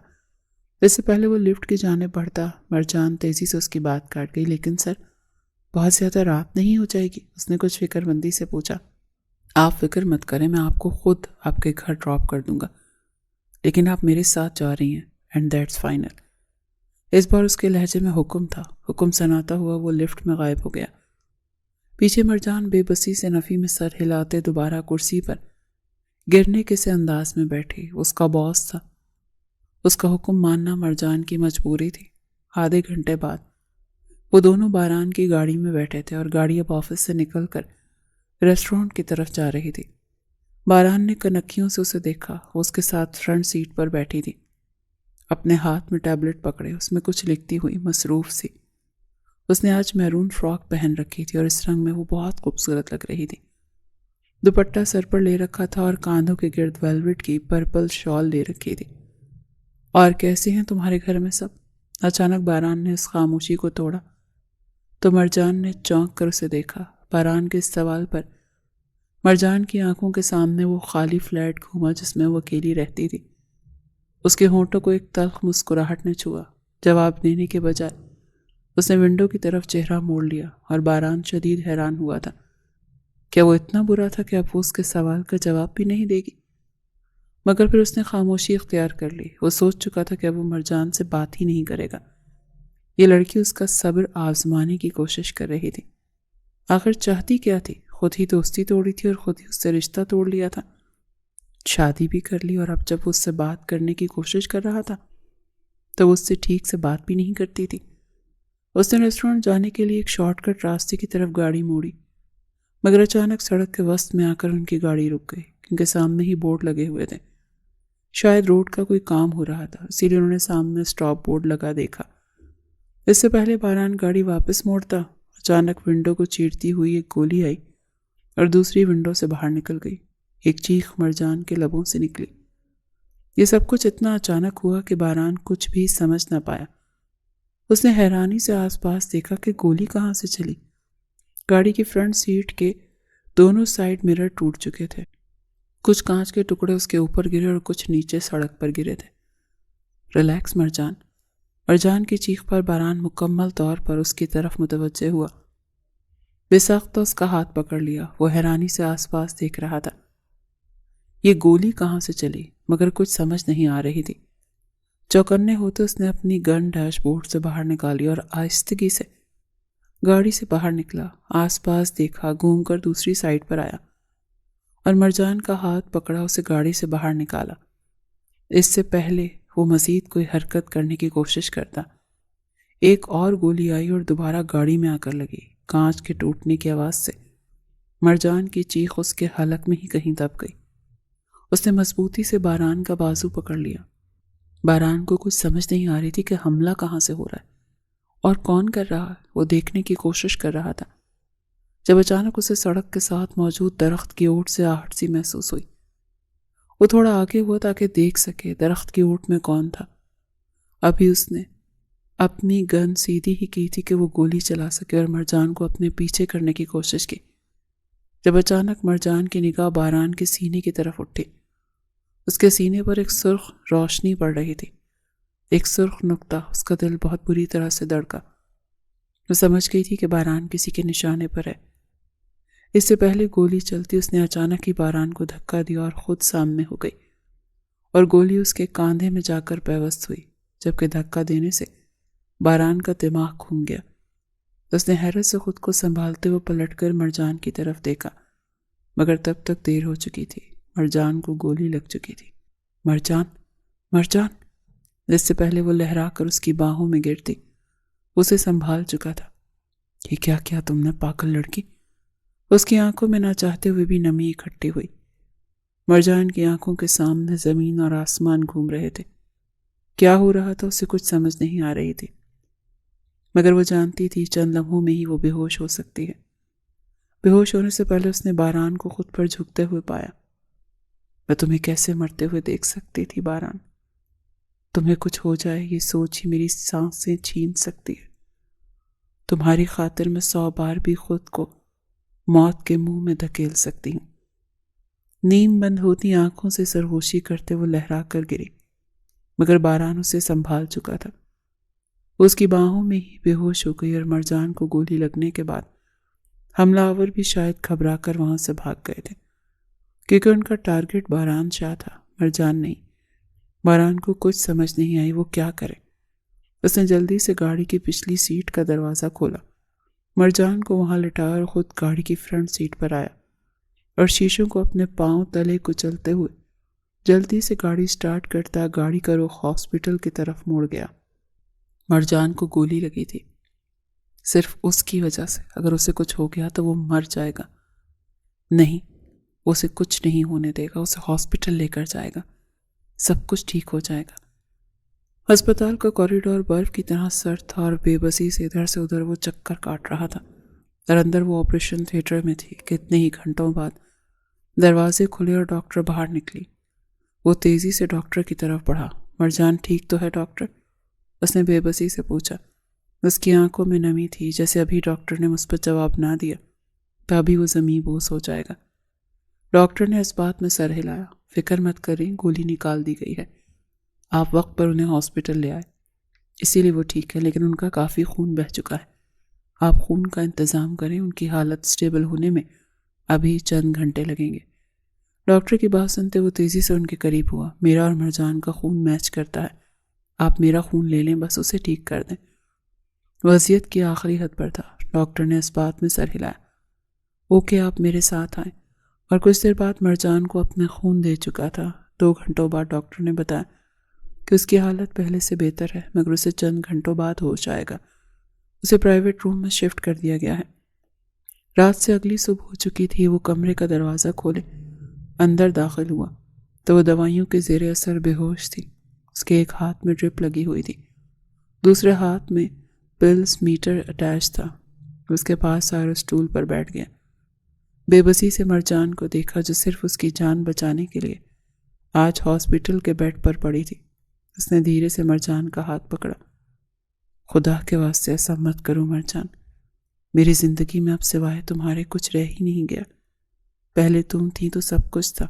اس سے پہلے وہ لفٹ کی جانب بڑھتا، مرجان تیزی سے اس کی بات کاٹ گئی۔ لیکن سر، بہت زیادہ رات نہیں ہو جائے گی؟ اس نے کچھ فکر مندی سے پوچھا۔ آپ فکر مت کریں، میں آپ کو خود آپ کے گھر ڈراپ کر دوں گا، لیکن آپ میرے ساتھ جا رہی ہیں، اینڈ دیٹس فائنل۔ اس بار اس کے لہجے میں حکم تھا۔ حکم سناتا ہوا وہ لفٹ میں غائب ہو گیا۔ پیچھے مرجان بے بسی سے نفی میں سر ہلاتے دوبارہ کرسی پر گرنے کے سے انداز میں بیٹھی۔ اس کا باس تھا، اس کا حکم ماننا مرجان کی مجبوری تھی۔ آدھے گھنٹے بعد وہ دونوں باران کی گاڑی میں بیٹھے تھے اور گاڑی اب آفس سے نکل کر ریسٹورنٹ کی طرف جا رہی تھی۔ باران نے کنکھیوں سے اسے دیکھا۔ وہ اس کے ساتھ فرنٹ سیٹ پر بیٹھی تھی، اپنے ہاتھ میں ٹیبلٹ پکڑے، اس میں کچھ لکھتی ہوئی، مصروف سی۔ اس نے آج میرون فراک پہن رکھی تھی اور اس رنگ میں وہ بہت خوبصورت لگ رہی تھی۔ دوپٹہ سر پر لے رکھا تھا اور کاندھوں کے گرد ویلویٹ کی پرپل شال لے رکھی تھی۔ اور کیسے ہیں تمہارے گھر میں سب؟ اچانک باران نے اس خاموشی کو توڑا تو مرجان نے چونک کر اسے دیکھا۔ باران کے اس سوال پر مرجان کی آنکھوں کے سامنے وہ خالی فلیٹ گھوما جس میں وہ اکیلی رہتی تھی۔ اس کے ہونٹوں کو ایک تلخ مسکراہٹ نے چھوا۔ جواب دینے کے بجائے اس نے ونڈو کی طرف چہرہ موڑ لیا اور باران شدید حیران ہوا تھا۔ کیا وہ اتنا برا تھا کہ اب وہ اس کے سوال کا جواب بھی نہیں دے گی؟ مگر پھر اس نے خاموشی اختیار کر لی۔ وہ سوچ چکا تھا کہ اب وہ مرجان سے بات ہی نہیں کرے گا۔ یہ لڑکی اس کا صبر آزمانے کی کوشش کر رہی تھی۔ آخر چاہتی کیا تھی؟ خود ہی دوستی توڑی تھی اور خود ہی اس سے رشتہ توڑ لیا تھا، شادی بھی کر لی، اور اب جب وہ اس سے بات کرنے کی کوشش کر رہا تھا تو وہ اس سے ٹھیک سے بات بھی نہیں کرتی تھی۔ اس نے ریسٹورنٹ جانے کے لیے ایک شارٹ کٹ راستے کی طرف گاڑی موڑی، مگر اچانک سڑک کے وسط میں آ کر ان کی گاڑی رک گئی، کیونکہ سامنے ہی بورڈ لگے ہوئے تھے۔ شاید روڈ کا کوئی کام ہو رہا تھا، اسی لیے انہوں نے سامنے اسٹاپ بورڈ لگا دیکھا۔ اس سے پہلے باران گاڑی واپس موڑتا، اچانک ونڈو کو چیرتی ہوئی ایک گولی آئی اور دوسری ونڈو سے باہر نکل گئی۔ ایک چیخ مرجان کے لبوں سے نکلی۔ یہ سب کچھ اتنا اچانک ہوا کہ باران کچھ بھی سمجھ نہ پایا۔ اس نے حیرانی سے آس پاس دیکھا کہ گولی کہاں سے چلی۔ گاڑی کی فرنٹ سیٹ کے دونوں سائیڈ مرر ٹوٹ چکے تھے، کچھ کانچ کے ٹکڑے اس کے اوپر گرے اور کچھ نیچے سڑک پر گرے تھے۔ ریلیکس مرجان۔ مرجان کی چیخ پر باران مکمل طور پر اس کی طرف متوجہ ہوا۔ بے سخت اس کا ہاتھ پکڑ لیا۔ وہ حیرانی سے آس پاس دیکھ رہا تھا۔ یہ گولی کہاں سے چلی؟ مگر کچھ سمجھ نہیں آ رہی تھی۔ چوکنے ہوتے اس نے اپنی گن ڈیش بورڈ سے باہر نکالی اور آہستگی سے گاڑی سے باہر نکلا، آس پاس دیکھا، گھوم کر دوسری سائیڈ پر آیا اور مرجان کا ہاتھ پکڑا، اسے گاڑی سے باہر نکالا۔ اس سے پہلے وہ مزید کوئی حرکت کرنے کی کوشش کرتا، ایک اور گولی آئی اور دوبارہ گاڑی میں آ کر لگی۔ کانچ کے ٹوٹنے کی آواز سے مرجان کی چیخ اس کے حلق میں ہی کہیں دب گئی۔ اس نے مضبوطی سے باران کا بازو پکڑ لیا۔ باران کو کچھ سمجھ نہیں آ رہی تھی کہ حملہ کہاں سے ہو رہا ہے اور کون کر رہا ہے۔ وہ دیکھنے کی کوشش کر رہا تھا جب اچانک اسے سڑک کے ساتھ موجود درخت کی اوٹ سے آہٹ سی محسوس ہوئی۔ وہ تھوڑا آگے ہوا تاکہ دیکھ سکے درخت کی اوٹ میں کون تھا۔ ابھی اس نے اپنی گن سیدھی ہی کی تھی کہ وہ گولی چلا سکے اور مرجان کو اپنے پیچھے کرنے کی کوشش کی، جب اچانک مرجان کی نگاہ باران کے سینے کی طرف اٹھی۔ اس کے سینے پر ایک سرخ روشنی پڑ رہی تھی، ایک سرخ نقطہ۔ اس کا دل بہت بری طرح سے دھڑکا۔ وہ سمجھ گئی تھی کہ باران کسی کے نشانے پر ہے۔ اس سے پہلے گولی چلتی اس نے اچانک ہی باران کو دھکا دیا اور خود سامنے ہو گئی، اور گولی اس کے کاندھے میں جا کر پیوست ہوئی، جبکہ دھکا دینے سے باران کا دماغ گھوم گیا۔ اس نے حیرت سے خود کو سنبھالتے ہوئے پلٹ کر مرجان کی طرف دیکھا، مگر تب تک دیر ہو چکی تھی۔ مرجان کو گولی لگ چکی تھی۔ مرجان، مرجان! اس سے پہلے وہ لہرا کر اس کی باہوں میں گرتی، اسے سنبھال چکا تھا۔ یہ کیا کیا تم نے پاگل لڑکی؟ اس کی آنکھوں میں نہ چاہتے ہوئے بھی نمی اکٹھی ہوئی۔ مرجان کی آنکھوں کے سامنے زمین اور آسمان گھوم رہے تھے۔ کیا ہو رہا تھا اسے کچھ سمجھ نہیں آ رہی تھی، مگر وہ جانتی تھی چند لمحوں میں ہی وہ بے ہوش ہو سکتی ہے۔ بے ہوش ہونے سے پہلے اس نے باران کو خود پر جھکتے ہوئے پایا۔ میں تمہیں کیسے مرتے ہوئے دیکھ سکتی تھی باران؟ تمہیں کچھ ہو جائے یہ سوچ ہی میری سانسیں چھین سکتی ہے۔ تمہاری خاطر میں 100 بار بھی خود کو موت کے منہ میں دھکیل سکتی ہوں۔ نیم بند ہوتی آنکھوں سے سرگوشی کرتے وہ لہرا کر گری، مگر باران اسے سنبھال چکا تھا۔ وہ اس کی باہوں میں ہی بے ہوش ہو گئی اور مرجان کو گولی لگنے کے بعد حملہ آور بھی شاید گھبرا کر وہاں سے بھاگ گئے تھے، کیونکہ ان کا ٹارگٹ باران شاہ تھا، مرجان نہیں۔ باران کو کچھ سمجھ نہیں آئی وہ کیا کرے۔ اس نے جلدی سے گاڑی کی پچھلی سیٹ کا دروازہ کھولا، مرجان کو وہاں لٹایا اور خود گاڑی کی فرنٹ سیٹ پر آیا اور شیشوں کو اپنے پاؤں تلے کچلتے ہوئے جلدی سے گاڑی سٹارٹ کرتا گاڑی کا رخ ہاسپٹل کی طرف موڑ گیا۔ مرجان کو گولی لگی تھی، صرف اس کی وجہ سے۔ اگر اسے کچھ ہو گیا تو وہ مر جائے گا۔ نہیں، اسے کچھ نہیں ہونے دے گا، اسے ہاسپٹل لے کر جائے گا، سب کچھ ٹھیک ہو جائے گا۔ ہسپتال کا کوریڈور برف کی طرح سرد تھا اور بے بسی سے ادھر سے ادھر وہ چکر کاٹ رہا تھا، اور اندر وہ آپریشن تھیٹر میں تھی کہ اتنے ہی گھنٹوں بعد دروازے کھلے اور ڈاکٹر باہر نکلی۔ وہ تیزی سے ڈاکٹر کی طرف بڑھا۔ مرجان ٹھیک تو ہے ڈاکٹر؟ اس نے بے بسی سے پوچھا۔ اس کی آنکھوں میں نمی تھی، جیسے ابھی ڈاکٹر نے مثبت جواب نہ دیا تو ابھی وہ زمیں بوس ہو جائے گا۔ ڈاکٹر نے اس بات میں سر ہلایا۔ فکر مت کریں، گولی نکال دی گئی ہے، آپ وقت پر انہیں ہاسپٹل لے آئے، اسی لیے وہ ٹھیک ہے، لیکن ان کا کافی خون بہہ چکا ہے، آپ خون کا انتظام کریں، ان کی حالت سٹیبل ہونے میں ابھی چند گھنٹے لگیں گے۔ ڈاکٹر کی بات سنتے وہ تیزی سے ان کے قریب ہوا۔ میرا اور مرجان کا خون میچ کرتا ہے، آپ میرا خون لے لیں، بس اسے ٹھیک کر دیں۔ وضعیت کی آخری حد پر تھا۔ ڈاکٹر نے اس بات میں سر ہلایا۔ اوکے، آپ میرے ساتھ آئیں۔ اور کچھ دیر بعد مرجان کو اپنے خون دے چکا تھا۔ 2 گھنٹوں بعد ڈاکٹر نے بتایا کہ اس کی حالت پہلے سے بہتر ہے، مگر اسے چند گھنٹوں بعد ہوش آئے گا۔ اسے پرائیویٹ روم میں شفٹ کر دیا گیا ہے۔ رات سے اگلی صبح ہو چکی تھی۔ وہ کمرے کا دروازہ کھولے اندر داخل ہوا تو وہ دوائیوں کے زیر اثر بے ہوش تھی۔ اس کے ایک ہاتھ میں ڈرپ لگی ہوئی تھی، دوسرے ہاتھ میں پلس میٹر اٹیچ تھا۔ اس کے پاس آئے اور اسٹول پر بیٹھ گیا۔ بے بسی سے مرجان کو دیکھا جو صرف اس کی جان بچانے کے لیے آج ہاسپٹل کے بیڈ پر پڑی تھی۔ اس نے دھیرے سے مرجان کا ہاتھ پکڑا۔ خدا کے واسطے ایسا مت کرو مرجان، میری زندگی میں اب سوائے تمہارے کچھ رہ ہی نہیں گیا۔ پہلے تم تھی تو سب کچھ تھا،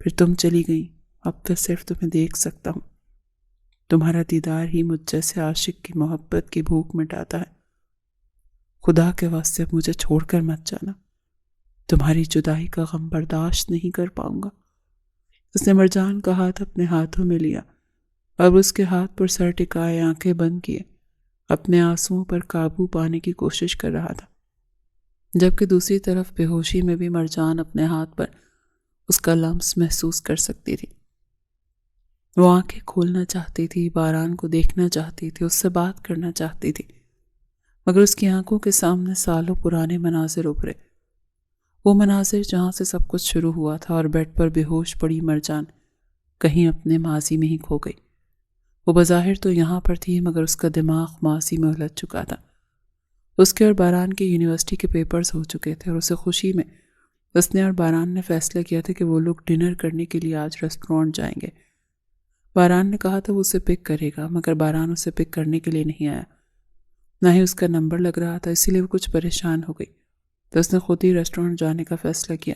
پھر تم چلی گئی، اب تو صرف تمہیں دیکھ سکتا ہوں۔ تمہارا دیدار ہی مجھ جیسے عاشق کی محبت کی بھوک مٹاتا ہے۔ خدا کے واسطے اب مجھے چھوڑ کر مت جانا، تمہاری جدائی کا غم برداشت نہیں کر پاؤں گا۔ اس نے مرجان کا ہاتھ اپنے ہاتھوں میں لیا اور اس کے ہاتھ پر سر ٹکائے آنکھیں بند کیے اپنے آنسوؤں پر قابو پانے کی کوشش کر رہا تھا، جبکہ دوسری طرف بے ہوشی میں بھی مرجان اپنے ہاتھ پر اس کا لمس محسوس کر سکتی تھی۔ وہ آنکھیں کھولنا چاہتی تھی، باران کو دیکھنا چاہتی تھی، اس سے بات کرنا چاہتی تھی، مگر اس کی آنکھوں کے سامنے سالوں پرانے مناظر ابھرے۔ وہ مناظر جہاں سے سب کچھ شروع ہوا تھا، اور بیڈ پر بے ہوش پڑی مرجان کہیں اپنے ماضی میں ہی کھو گئی۔ وہ بظاہر تو یہاں پر تھی، مگر اس کا دماغ ماضی میں الجھ چکا تھا۔ اس کے اور باران کے یونیورسٹی کے پیپرز ہو چکے تھے، اور اسے خوشی میں اس نے اور باران نے فیصلہ کیا تھا کہ وہ لوگ ڈنر کرنے کے لیے آج ریسٹورانٹ جائیں گے۔ باران نے کہا تھا وہ اسے پک کرے گا، مگر باران اسے پک کرنے کے لیے نہیں آیا، نہ ہی اس کا نمبر لگ رہا تھا، اسی لیے وہ کچھ پریشان ہو گئی تو اس نے خود ہی ریسٹورانٹ جانے کا فیصلہ کیا۔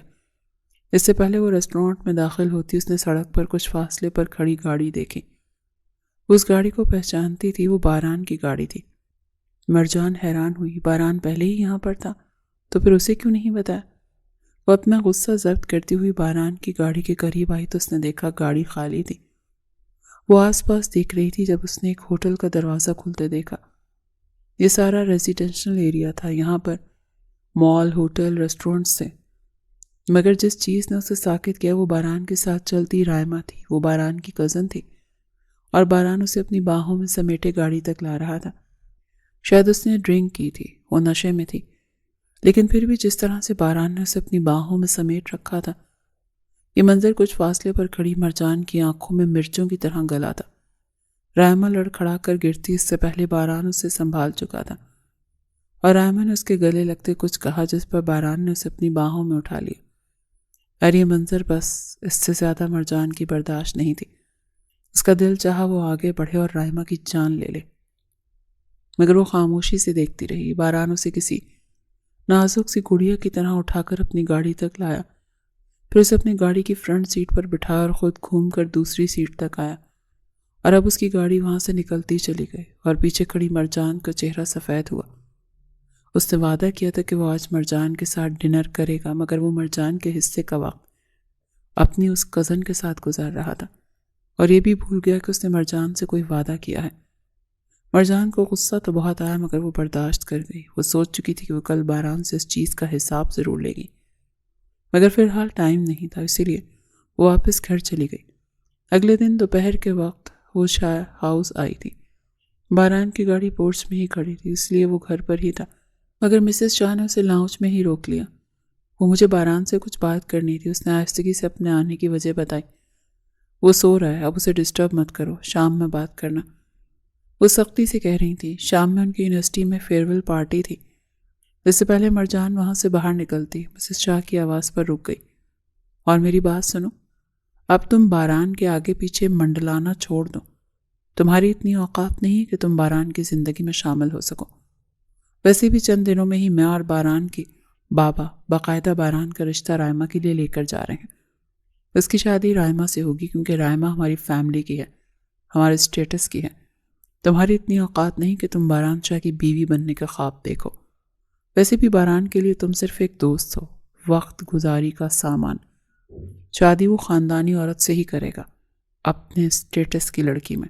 اس سے پہلے وہ ریسٹورانٹ میں داخل ہوتی اس نے سڑک پر کچھ فاصلے پر کھڑی گاڑی دیکھی۔ اس گاڑی کو پہچانتی تھی، وہ باران کی گاڑی تھی۔ مرجان حیران ہوئی، باران پہلے ہی یہاں پر تھا تو پھر اسے کیوں نہیں بتایا؟ وہ اپنا غصہ ضبط کرتی ہوئی باران کی گاڑی کے قریب آئی تو اس نے دیکھا گاڑی خالی تھی۔ وہ آس پاس دیکھ رہی تھی جب اس نے ایک ہوٹل کا دروازہ کھلتے دیکھا۔ یہ سارا ریزیڈینشل ایریا تھا، یہاں پر مال، ہوٹل، ریسٹورنٹس تھے، مگر جس چیز نے اسے ساکت کیا وہ باران کے ساتھ چلتی رائما تھی۔ وہ باران کی کزن تھی اور باران اسے اپنی باہوں میں سمیٹے گاڑی تک لا رہا تھا۔ شاید اس نے ڈرنک کی تھی، وہ نشے میں تھی، لیکن پھر بھی جس طرح سے باران نے اسے اپنی باہوں میں سمیٹ رکھا تھا، یہ منظر کچھ فاصلے پر کھڑی مرجان کی آنکھوں میں مرچوں کی طرح گلا تھا۔ رائما لڑکھڑا کر گرتی اس سے پہلے باران اسے سنبھال چکا تھا، اور رائما نے اس کے گلے لگتے کچھ کہا جس پر باران نے اسے اپنی باہوں میں اٹھا لیا۔ اور یہ منظر بس اس سے زیادہ مرجان کی برداشت نہیں تھی۔ اس کا دل چاہا وہ آگے بڑھے اور رائما کی جان لے لے، مگر وہ خاموشی سے دیکھتی رہی۔ باران اسے کسی نازک سی گڑیا کی طرح اٹھا کر اپنی گاڑی تک لایا، پھر اسے اپنی گاڑی کی فرنٹ سیٹ پر بٹھایا اور خود گھوم کر دوسری سیٹ تک آیا اور اب اس کی گاڑی وہاں سے نکلتی چلی گئی اور پیچھے کھڑی مرجان کا چہرہ سفید ہوا۔ اس نے وعدہ کیا تھا کہ وہ آج مرجان کے ساتھ ڈنر کرے گا، مگر وہ مرجان کے حصے کا وقت اپنی اس کزن کے ساتھ گزار رہا تھا اور یہ بھی بھول گیا کہ اس نے مرجان سے کوئی وعدہ کیا ہے۔ مرجان کو غصہ تو بہت آیا مگر وہ برداشت کر گئی۔ وہ سوچ چکی تھی کہ وہ کل باران سے اس چیز کا حساب ضرور لے گی، مگر فی الحال ٹائم نہیں تھا، اسی لیے وہ واپس گھر چلی گئی۔ اگلے دن دوپہر کے وقت وہ شاہ ہاؤس آئی تھی۔ باران کی گاڑی پورچ میں ہی کھڑی تھی، اس لیے وہ گھر پر ہی تھا، مگر مسز شاہ نے اسے لاؤنج میں ہی روک لیا۔ وہ مجھے باران سے کچھ بات کرنی تھی، اس نے آہستگی سے اپنے آنے کی وجہ بتائی۔ وہ سو رہا ہے، اب اسے ڈسٹرب مت کرو، شام میں بات کرنا، وہ سختی سے کہہ رہی تھی۔ شام میں ان کی یونیورسٹی میں فیئرویل پارٹی تھی۔ اس سے پہلے مرجان وہاں سے باہر نکلتی مسز شاہ کی آواز پر رک گئی۔ اور میری بات سنو، اب تم باران کے آگے پیچھے منڈلانا چھوڑ دو۔ تمہاری اتنی اوقات نہیں کہ تم باران کی زندگی میں شامل ہو سکو۔ ویسے بھی چند دنوں میں ہی میں اور باران کی بابا باقاعدہ باران کا رشتہ رائما کے لیے لے کر جا رہے ہیں۔ اس کی شادی رائما سے ہوگی کیونکہ رائما ہماری فیملی کی ہے، ہمارے اسٹیٹس کی ہے۔ تمہاری اتنی اوقات نہیں کہ تم باران شاہ کی بیوی بننے کا خواب دیکھو۔ ویسے بھی باران کے لیے تم صرف ایک دوست ہو، وقت گزاری کا سامان۔ شادی وہ خاندانی عورت سے ہی کرے گا، اپنے اسٹیٹس کی لڑکی میں۔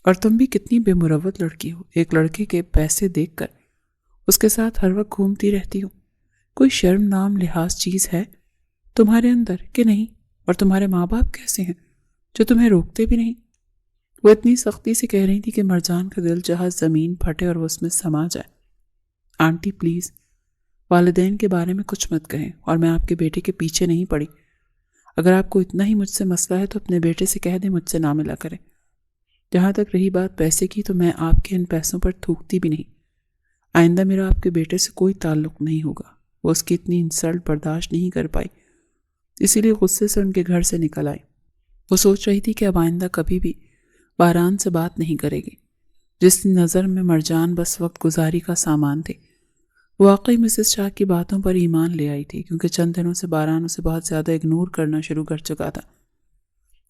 اور تم بھی کتنی بے مروت لڑکی ہو، ایک لڑکے کے پیسے دیکھ کر اس کے ساتھ ہر وقت گھومتی رہتی ہو۔ کوئی شرم نام لحاظ چیز ہے تمہارے اندر کہ نہیں؟ اور تمہارے ماں باپ کیسے ہیں جو تمہیں روکتے بھی نہیں؟ وہ اتنی سختی سے کہہ رہی تھی کہ مرجان کا دل چاہا زمین پھٹے اور وہ اس میں سما جائے۔ آنٹی پلیز، والدین کے بارے میں کچھ مت کہیں، اور میں آپ کے بیٹے کے پیچھے نہیں پڑی۔ اگر آپ کو اتنا ہی مجھ سے مسئلہ ہے تو اپنے بیٹے سے کہہ دیں مجھ سے نہ ملا کرے۔ جہاں تک رہی بات پیسے کی تو میں آپ کے ان پیسوں پر تھوکتی بھی نہیں۔ آئندہ میرا آپ کے بیٹے سے کوئی تعلق نہیں ہوگا۔ وہ اس کی اتنی انسلٹ برداشت نہیں کر پائی، اسی لیے غصے سے ان کے گھر سے نکل آئی۔ وہ سوچ رہی تھی کہ اب آئندہ کبھی بھی باران سے بات نہیں کرے گی، جس نظر میں مرجان بس وقت گزاری کا سامان تھی۔ واقعی مسز شاہ کی باتوں پر ایمان لے آئی تھی، کیونکہ چند دنوں سے باران اسے بہت زیادہ اگنور کرنا شروع کر چکا تھا۔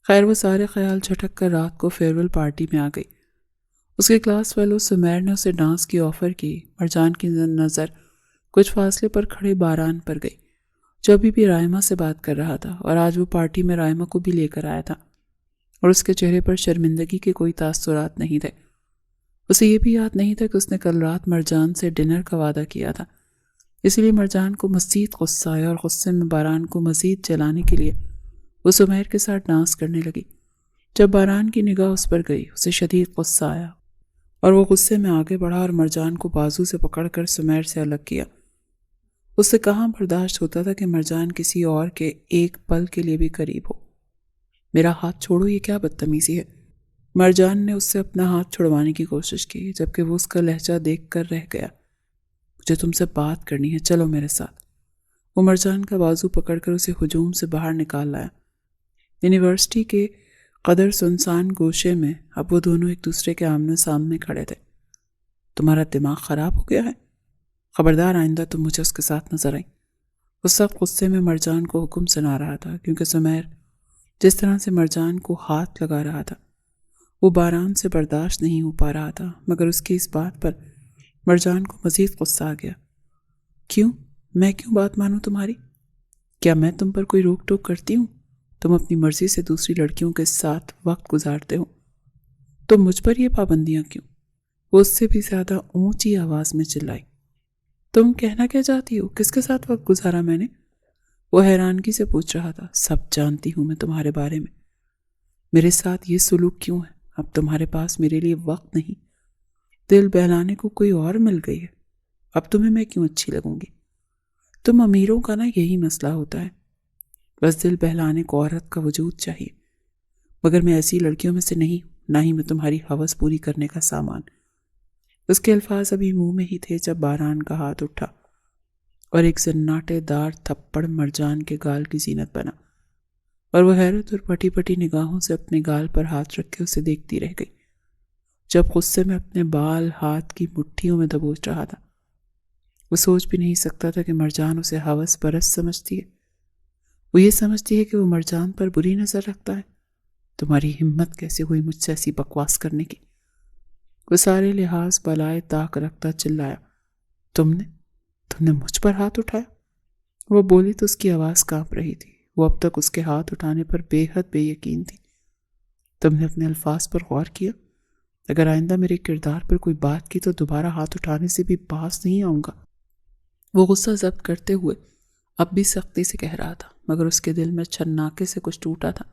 خیر وہ سارے خیال جھٹک کر رات کو فیئرویل پارٹی میں آ گئی۔ اس کے کلاس فیلو سمیر نے اسے ڈانس کی آفر کی۔ مرجان کی نظر کچھ فاصلے پر کھڑے باران پر گئی، جو ابھی بھی رائما سے بات کر رہا تھا، اور آج وہ پارٹی میں رائما کو بھی لے کر آیا تھا، اور اس کے چہرے پر شرمندگی کے کوئی تاثرات نہیں تھے۔ اسے یہ بھی یاد نہیں تھا کہ اس نے کل رات مرجان سے ڈنر کا وعدہ کیا تھا، اس لیے مرجان کو مزید غصہ آیا، اور غصے میں باران کو مزید جلانے کے لیے وہ سمیر کے ساتھ ڈانس کرنے لگی۔ جب باران کی نگاہ اس پر گئی، اسے شدید غصہ آیا، اور وہ غصے میں آگے بڑھا اور مرجان کو بازو سے پکڑ کر سمیر سے الگ کیا۔ اس سے کہاں برداشت ہوتا تھا کہ مرجان کسی اور کے ایک پل کے لیے بھی قریب ہو۔ میرا ہاتھ چھوڑو، یہ کیا بدتمیزی ہے؟ مرجان نے اس سے اپنا ہاتھ چھڑوانے کی کوشش کی، جبکہ وہ اس کا لہجہ دیکھ کر رہ گیا۔ مجھے تم سے بات کرنی ہے، چلو میرے ساتھ۔ وہ مرجان کا بازو پکڑ کر اسے ہجوم سے باہر نکال لایا۔ یونیورسٹی کے قدر سنسان گوشے میں اب وہ دونوں ایک دوسرے کے آمنے سامنے کھڑے تھے۔ تمہارا دماغ خراب ہو گیا ہے؟ خبردار آئندہ تم مجھے اس کے ساتھ نظر آئی۔ اس سخت غصے میں مرجان کو حکم سنا رہا تھا، کیونکہ سمیر جس طرح سے مرجان کو ہاتھ لگا رہا تھا وہ باران سے برداشت نہیں ہو پا رہا تھا، مگر اس کی اس بات پر مرجان کو مزید غصہ آ گیا۔ کیوں؟ میں کیوں بات مانوں تمہاری؟ کیا میں تم پر کوئی روک ٹوک کرتی ہوں؟ تم اپنی مرضی سے دوسری لڑکیوں کے ساتھ وقت گزارتے ہو، تو مجھ پر یہ پابندیاں کیوں؟ وہ اس سے بھی زیادہ اونچی آواز میں چلائی۔ تم کہنا کیا چاہتی ہو؟ کس کے ساتھ وقت گزارا میں نے؟ وہ حیرانگی سے پوچھ رہا تھا۔ سب جانتی ہوں میں تمہارے بارے میں۔ میرے ساتھ یہ سلوک کیوں ہے؟ اب تمہارے پاس میرے لیے وقت نہیں، دل بہلانے کو کوئی اور مل گئی ہے۔ اب تمہیں میں کیوں اچھی لگوں گی؟ تم امیروں کا نا یہی مسئلہ ہوتا ہے، بس دل بہلانے کو عورت کا وجود چاہیے، مگر میں ایسی لڑکیوں میں سے نہیں، نہ ہی میں تمہاری ہوس پوری کرنے کا سامان۔ اس کے الفاظ ابھی منہ میں ہی تھے جب باران کا ہاتھ اٹھا اور ایک سناٹے دار تھپڑ مرجان کے گال کی زینت بنا، اور وہ حیرت اور پٹی پٹی نگاہوں سے اپنے گال پر ہاتھ رکھ کے اسے دیکھتی رہ گئی، جب غصے میں اپنے بال ہاتھ کی مٹھیوں میں دبوچ رہا تھا۔ وہ سوچ بھی نہیں سکتا تھا کہ مرجان اسے ہوس پرست سمجھتی ہے۔ وہ یہ سمجھتی ہے کہ وہ مرجان پر بری نظر رکھتا ہے۔ تمہاری ہمت کیسے ہوئی مجھ سے ایسی بکواس کرنے کی؟ وہ سارے لحاظ بالائے طاق رکھتا چلایا، تم نے مجھ پر ہاتھ اٹھایا؟ وہ بولی تو اس کی آواز کانپ رہی تھی۔ وہ اب تک اس کے ہاتھ اٹھانے پر بے حد بے یقین تھی۔ تم نے اپنے الفاظ پر غور کیا؟ اگر آئندہ میرے کردار پر کوئی بات کی تو دوبارہ ہاتھ اٹھانے سے بھی باز نہیں آؤں گا۔ وہ غصہ ضبط کرتے ہوئے اب بھی سختی سے کہہ رہا تھا، مگر اس کے دل میں چھناکے سے کچھ ٹوٹا تھا۔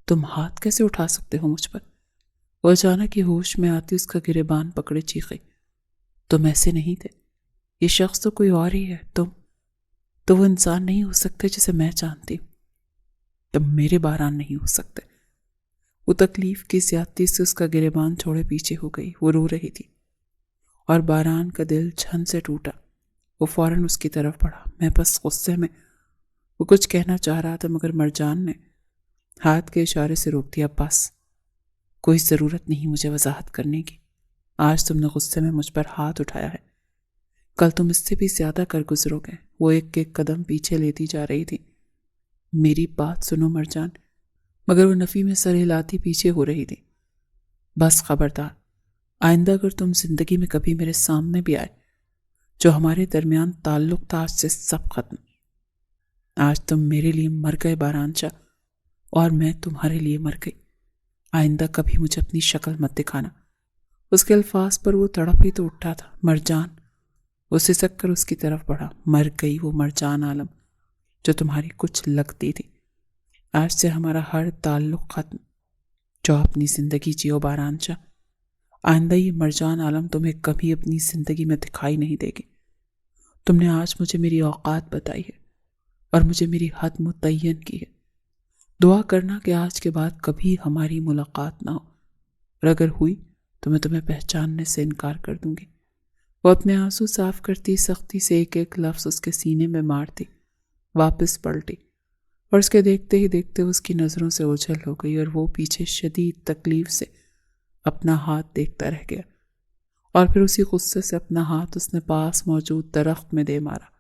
تم ہاتھ کیسے اٹھا سکتے ہو مجھ پر؟ وہ اچانک ہی ہوش میں آتی اس کا گریبان پکڑے چیخے، تم ایسے نہیں تھے، یہ شخص تو کوئی اور ہی ہے، تو وہ انسان نہیں ہو سکتے جسے میں جانتی ہوں، تم میرے باران نہیں ہو سکتے۔ وہ تکلیف کی زیادتی سے اس کا گریبان چھوڑے پیچھے ہو گئی۔ وہ رو رہی تھی اور باران کا دل چھن سے ٹوٹا۔ وہ فوراً اس کی طرف بڑھا۔ میں بس غصے میں، وہ کچھ کہنا چاہ رہا تھا مگر مرجان نے ہاتھ کے اشارے سے روک دیا۔ بس، کوئی ضرورت نہیں مجھے وضاحت کرنے کی۔ آج تم نے غصے میں مجھ پر ہاتھ اٹھایا ہے، کل تم اس سے بھی زیادہ کر گزرو گے۔ وہ ایک ایک قدم پیچھے لیتی جا رہی تھی۔ میری بات سنو مرجان، مگر وہ نفی میں سر ہلاتی پیچھے ہو رہی تھی۔ بس خبردار، آئندہ اگر تم زندگی میں کبھی میرے سامنے بھی آئے، جو ہمارے درمیان تعلق تھا آج سے سب ختم۔ آج تم میرے لیے مر گئے باران شاہ، اور میں تمہارے لیے مر گئی۔ آئندہ کبھی مجھے اپنی شکل مت دکھانا۔ اس کے الفاظ پر وہ تڑپ ہی تو اٹھا تھا۔ مرجان، وہ سسک کر اس کی طرف بڑھا۔ مر گئی وہ مرجان عالم جو تمہاری کچھ لگتی تھی۔ آج سے ہمارا ہر تعلق ختم۔ جو اپنی زندگی جیو باران شاہ، آئندہ یہ مرجان عالم تمہیں کبھی اپنی زندگی میں دکھائی نہیں دے گی۔ تم نے آج مجھے میری اوقات بتائی ہے اور مجھے میری حد متعین کی ہے۔ دعا کرنا کہ آج کے بعد کبھی ہماری ملاقات نہ ہو، اور اگر ہوئی تو میں تمہیں پہچاننے سے انکار کر دوں گی۔ وہ اپنے آنسو صاف کرتی سختی سے ایک ایک لفظ اس کے سینے میں مارتی، واپس پلٹی، اور اس کے دیکھتے ہی دیکھتے اس کی نظروں سے اوجھل ہو گئی، اور وہ پیچھے شدید تکلیف سے اپنا ہاتھ دیکھتا رہ گیا۔ اور پھر اسی غصے سے اپنا ہاتھ اس نے پاس موجود درخت میں دے مارا،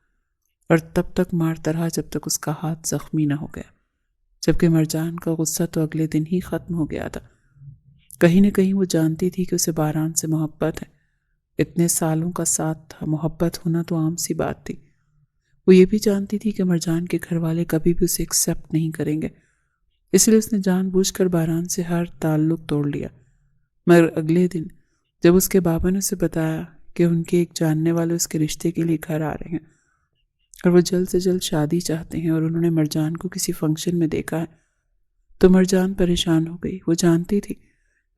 اور تب تک مارتا رہا جب تک اس کا ہاتھ زخمی نہ ہو گیا۔ جبکہ مرجان کا غصہ تو اگلے دن ہی ختم ہو گیا تھا۔ کہیں نہ کہیں وہ جانتی تھی کہ اسے باران سے محبت ہے۔ اتنے سالوں کا ساتھ تھا، محبت ہونا تو عام سی بات تھی۔ وہ یہ بھی جانتی تھی کہ مرجان کے گھر والے کبھی بھی اسے ایکسیپٹ نہیں کریں گے، اس لیے اس نے جان بوجھ کر باران سے ہر تعلق توڑ لیا۔ مگر اگلے دن جب اس کے بابا نے اسے بتایا کہ ان کے ایک جاننے والے اس کے رشتے کے لیے گھر آ رہے ہیں اور وہ جلد سے جلد شادی چاہتے ہیں، اور انہوں نے مرجان کو کسی فنکشن میں دیکھا ہے، تو مرجان پریشان ہو گئی۔ وہ جانتی تھی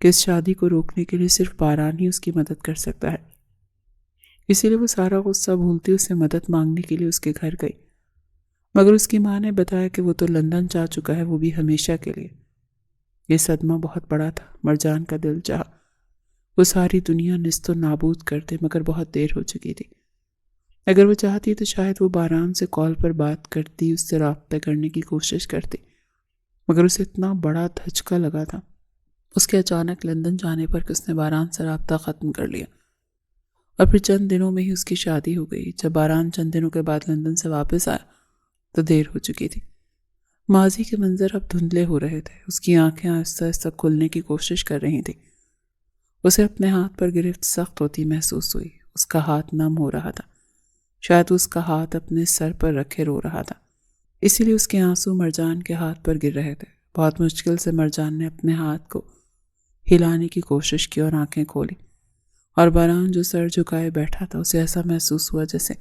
کہ اس شادی کو روکنے کے لیے صرف باران ہی اس کی مدد کر سکتا ہے، اسی لیے وہ سارا غصہ بھولتی اسے مدد مانگنے کے لیے اس کے گھر گئی۔ مگر اس کی ماں نے بتایا کہ وہ تو لندن جا چکا ہے، وہ بھی ہمیشہ کے لیے۔ یہ صدمہ بہت بڑا تھا۔ مرجان کا دل چاہا وہ ساری دنیا نیست و نابود کر دے، مگر بہت دیر ہو چکی تھی۔ اگر وہ چاہتی تو شاید وہ باران سے کال پر بات کرتی، اس سے رابطہ کرنے کی کوشش کرتی، مگر اسے اتنا بڑا دھچکا لگا تھا اس کے اچانک لندن جانے پر کہ اس نے باران سے رابطہ ختم کر لیا، اور پھر چند دنوں میں ہی اس کی شادی ہو گئی۔ جب باران چند دنوں کے بعد لندن سے واپس آیا تو دیر ہو چکی تھی۔ ماضی کے منظر اب دھندلے ہو رہے تھے۔ اس کی آنکھیں آہستہ آہستہ کھلنے کی کوشش کر رہی تھیں۔ اسے اپنے ہاتھ پر گرفت سخت ہوتی محسوس ہوئی۔ اس کا ہاتھ نم ہو رہا تھا، شاید اس کا ہاتھ اپنے سر پر رکھے رو رہا تھا، اسی لیے اس کے آنسو مرجان کے ہاتھ پر گر رہے تھے۔ بہت مشکل سے مرجان نے اپنے ہاتھ کو ہلانے کی کوشش کی اور آنکھیں کھولی، اور باران جو سر جھکائے بیٹھا تھا اسے ایسا محسوس ہوا جیسے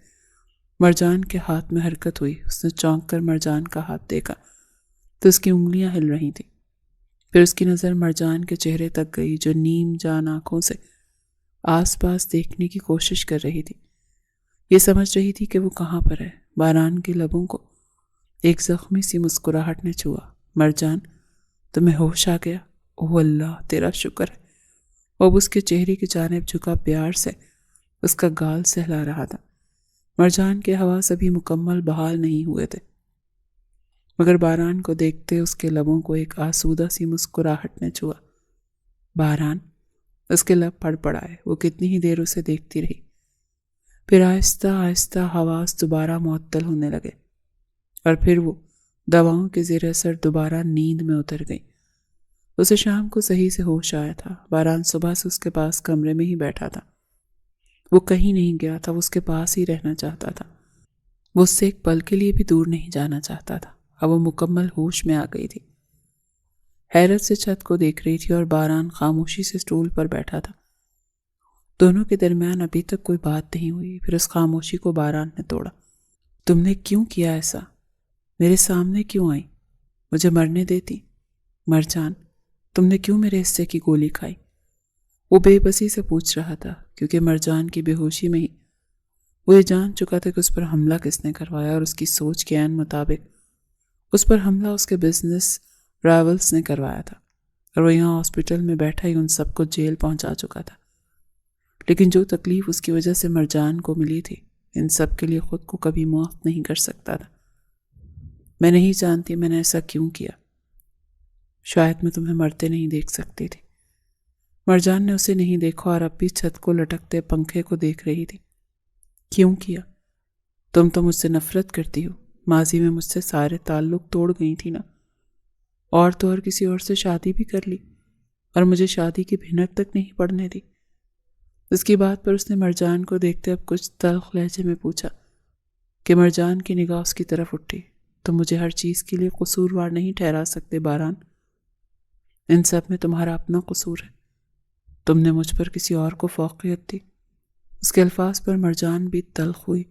مرجان کے ہاتھ میں حرکت ہوئی۔ اس نے چونک کر مرجان کا ہاتھ دیکھا تو اس کی انگلیاں ہل رہی تھیں۔ پھر اس کی نظر مرجان کے چہرے تک گئی جو نیم جان آنکھوں سے آس پاس دیکھنے کی کوشش کر رہی تھی۔ یہ سمجھ رہی تھی کہ وہ کہاں پر ہے۔ باران کے لبوں کو ایک زخمی سی مسکراہٹ نے چھوا۔ مرجان، تمہیں ہوش آ گیا؟ اوہ اللہ، تیرا شکر ہے۔ وہ اب اس کے چہرے کی جانب جھکا پیار سے اس کا گال سہلا رہا تھا۔ مرجان کے حواس ابھی مکمل بحال نہیں ہوئے تھے، مگر باران کو دیکھتے اس کے لبوں کو ایک آسودہ سی مسکراہٹ نے چھوا۔ باران، اس کے لب پڑ پڑائے۔ وہ کتنی ہی دیر اسے دیکھتی رہی، پھر آہستہ آہستہ حواس دوبارہ معطل ہونے لگے، اور پھر وہ دواؤں کے زیر اثر دوبارہ نیند میں اتر گئی۔ اسے شام کو صحیح سے ہوش آیا تھا۔ باران صبح سے اس کے پاس کمرے میں ہی بیٹھا تھا، وہ کہیں نہیں گیا تھا، وہ اس کے پاس ہی رہنا چاہتا تھا، وہ اس سے ایک پل کے لیے بھی دور نہیں جانا چاہتا تھا۔ اب وہ مکمل ہوش میں آ گئی تھی، حیرت سے چھت کو دیکھ رہی تھی اور باران خاموشی سے اسٹول پر بیٹھا تھا۔ دونوں کے درمیان ابھی تک کوئی بات نہیں ہوئی، پھر اس خاموشی کو باران نے توڑا۔ تم نے کیوں کیا ایسا؟ میرے سامنے کیوں آئی؟ مجھے مرنے دیتی؟ مرجان، تم نے کیوں میرے حصے کی گولی کھائی؟ وہ بے بسی سے پوچھ رہا تھا، کیونکہ مرجان کی بے ہوشی میں ہی وہ یہ جان چکا تھا کہ اس پر حملہ کس نے کروایا، اور اس کی سوچ کے عین مطابق اس پر حملہ اس کے بزنس رائولز نے کروایا تھا، اور وہ یہاں ہاسپٹل میں بیٹھا ہی ان سب کو جیل پہنچا چکا تھا۔ لیکن جو تکلیف اس کی وجہ سے مرجان کو ملی تھی، ان سب کے لیے خود کو کبھی معاف نہیں کر سکتا تھا۔ میں نہیں جانتی میں نے ایسا کیوں کیا، شاید میں تمہیں مرتے نہیں دیکھ سکتی تھی۔ مرجان نے اسے نہیں دیکھا اور اب بھی چھت کو لٹکتے پنکھے کو دیکھ رہی تھی۔ کیوں کیا؟ تم تو مجھ سے نفرت کرتی ہو، ماضی میں مجھ سے سارے تعلق توڑ گئی تھی نا، اور تو اور کسی اور سے شادی بھی کر لی، اور مجھے شادی کی بھنک تک نہیں پڑنے دی۔ اس کی بات پر اس نے مرجان کو دیکھتے اب کچھ تلخ لہجے میں پوچھا کہ مرجان کی نگاہ اس کی طرف اٹھی۔ تم مجھے ہر چیز کے لیے قصوروار نہیں ٹھہرا سکتے باران، ان سب میں تمہارا اپنا قصور ہے، تم نے مجھ پر کسی اور کو فوقیت دی۔ اس کے الفاظ پر مرجان بھی تلخ ہوئی،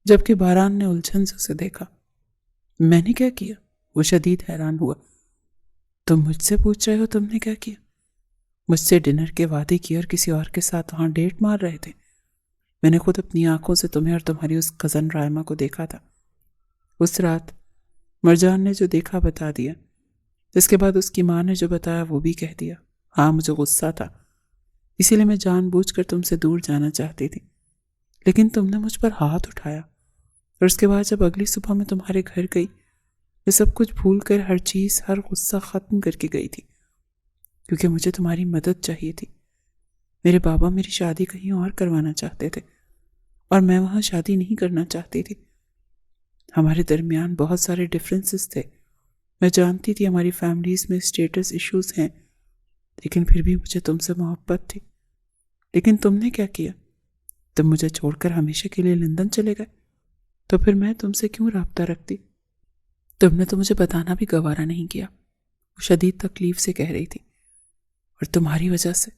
جبکہ باران نے الجھن سے اسے دیکھا۔ میں نے کیا کیا؟ وہ شدید حیران ہوا۔ تم مجھ سے پوچھ رہے ہو تم نے کیا کیا؟ مجھ سے ڈنر کے وعدے کیے اور کسی اور کے ساتھ وہاں ڈیٹ مار رہے تھے۔ میں نے خود اپنی آنکھوں سے تمہیں اور تمہاری اس کزن رائمہ کو دیکھا تھا۔ اس رات مرجان نے جو دیکھا بتا دیا، اس کے بعد اس کی ماں نے جو بتایا وہ بھی کہہ دیا۔ ہاں مجھے غصہ تھا، اسی لیے میں جان بوجھ کر تم سے دور جانا چاہتی تھی، لیکن تم نے مجھ پر ہاتھ اٹھایا، اور اس کے بعد جب اگلی صبح میں تمہارے گھر گئی، میں سب کچھ بھول کر ہر چیز ہر غصہ ختم کر کے گئی تھی، کیونکہ مجھے تمہاری مدد چاہیے تھی۔ میرے بابا میری شادی کہیں اور کروانا چاہتے تھے، اور میں وہاں شادی نہیں کرنا چاہتی تھی۔ ہمارے درمیان بہت سارے ڈفرینسز تھے، میں جانتی تھی ہماری فیملیز میں اسٹیٹس ایشوز ہیں، لیکن پھر بھی مجھے تم سے محبت تھی۔ لیکن تم نے کیا کیا؟ تم مجھے چھوڑ کر ہمیشہ کے لیے لندن چلے گئے، تو پھر میں تم سے کیوں رابطہ رکھتی؟ تم نے تو مجھے بتانا بھی گوارا نہیں کیا، وہ شدید تکلیف سے کہہ رہی تھی، اور تمہاری وجہ سے،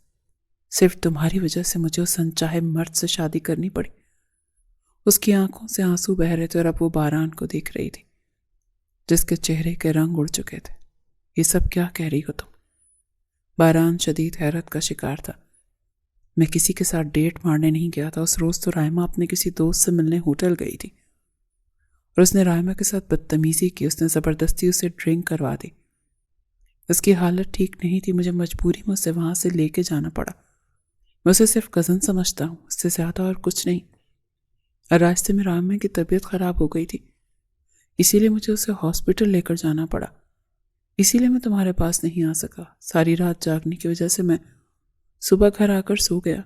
صرف تمہاری وجہ سے مجھے اس انچاہے مرد سے شادی کرنی پڑی۔ اس کی آنکھوں سے آنسو بہہ رہے تھے اور اب وہ باران کو دیکھ رہی تھی، جس کے چہرے کے رنگ اڑ چکے تھے۔ یہ سب کیا کہہ رہی ہو تم؟ باران شدید حیرت کا شکار تھا۔ میں کسی کے ساتھ ڈیٹ مارنے نہیں گیا تھا، اس روز تو رائمہ اپنے کسی دوست سے ملنے ہوٹل گئی تھی، اور اس نے رائمہ کے ساتھ بدتمیزی کی، اس نے زبردستی اسے ڈرنک کروا دی۔ اس کی حالت ٹھیک نہیں تھی، مجھے مجبوری میں اسے وہاں سے لے کے جانا پڑا۔ میں اسے صرف کزن سمجھتا ہوں، اس سے زیادہ اور کچھ نہیں، اور راستے میں رائمہ کی طبیعت خراب ہو گئی تھی، اسی لیے مجھے اسے ہاسپٹل لے کر جانا پڑا، اسی لیے میں تمہارے پاس نہیں آ سکا۔ ساری رات جاگنے کی وجہ سے میں صبح گھر آ کر سو گیا،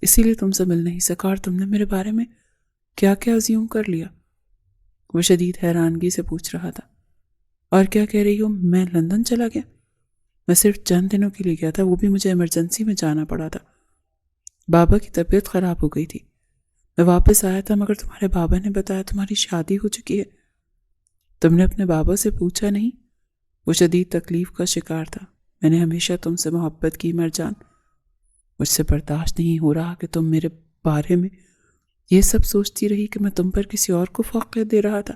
اسی لیے تم سے مل نہیں سکا، اور تم نے میرے بارے میں کیا کیا ازیوم کر لیا؟ وہ شدید حیرانگی سے پوچھ رہا تھا۔ اور کیا کہہ رہی ہو؟ میں لندن چلا گیا؟ میں صرف چند دنوں کے لیے گیا تھا، وہ بھی مجھے ایمرجنسی میں جانا پڑا تھا، بابا کی طبیعت خراب ہو گئی تھی، میں واپس آیا تھا، مگر تمہارے بابا نے بتایا تمہاری شادی ہو چکی ہے۔ تم نے اپنے بابا سے پوچھا نہیں؟ وہ شدید تکلیف کا شکار تھا۔ میں نے ہمیشہ تم سے محبت کی مرجان، مجھ سے برداشت نہیں ہو رہا کہ تم میرے بارے میں یہ سب سوچتی رہی کہ میں تم پر کسی اور کو فوقیت دے رہا تھا۔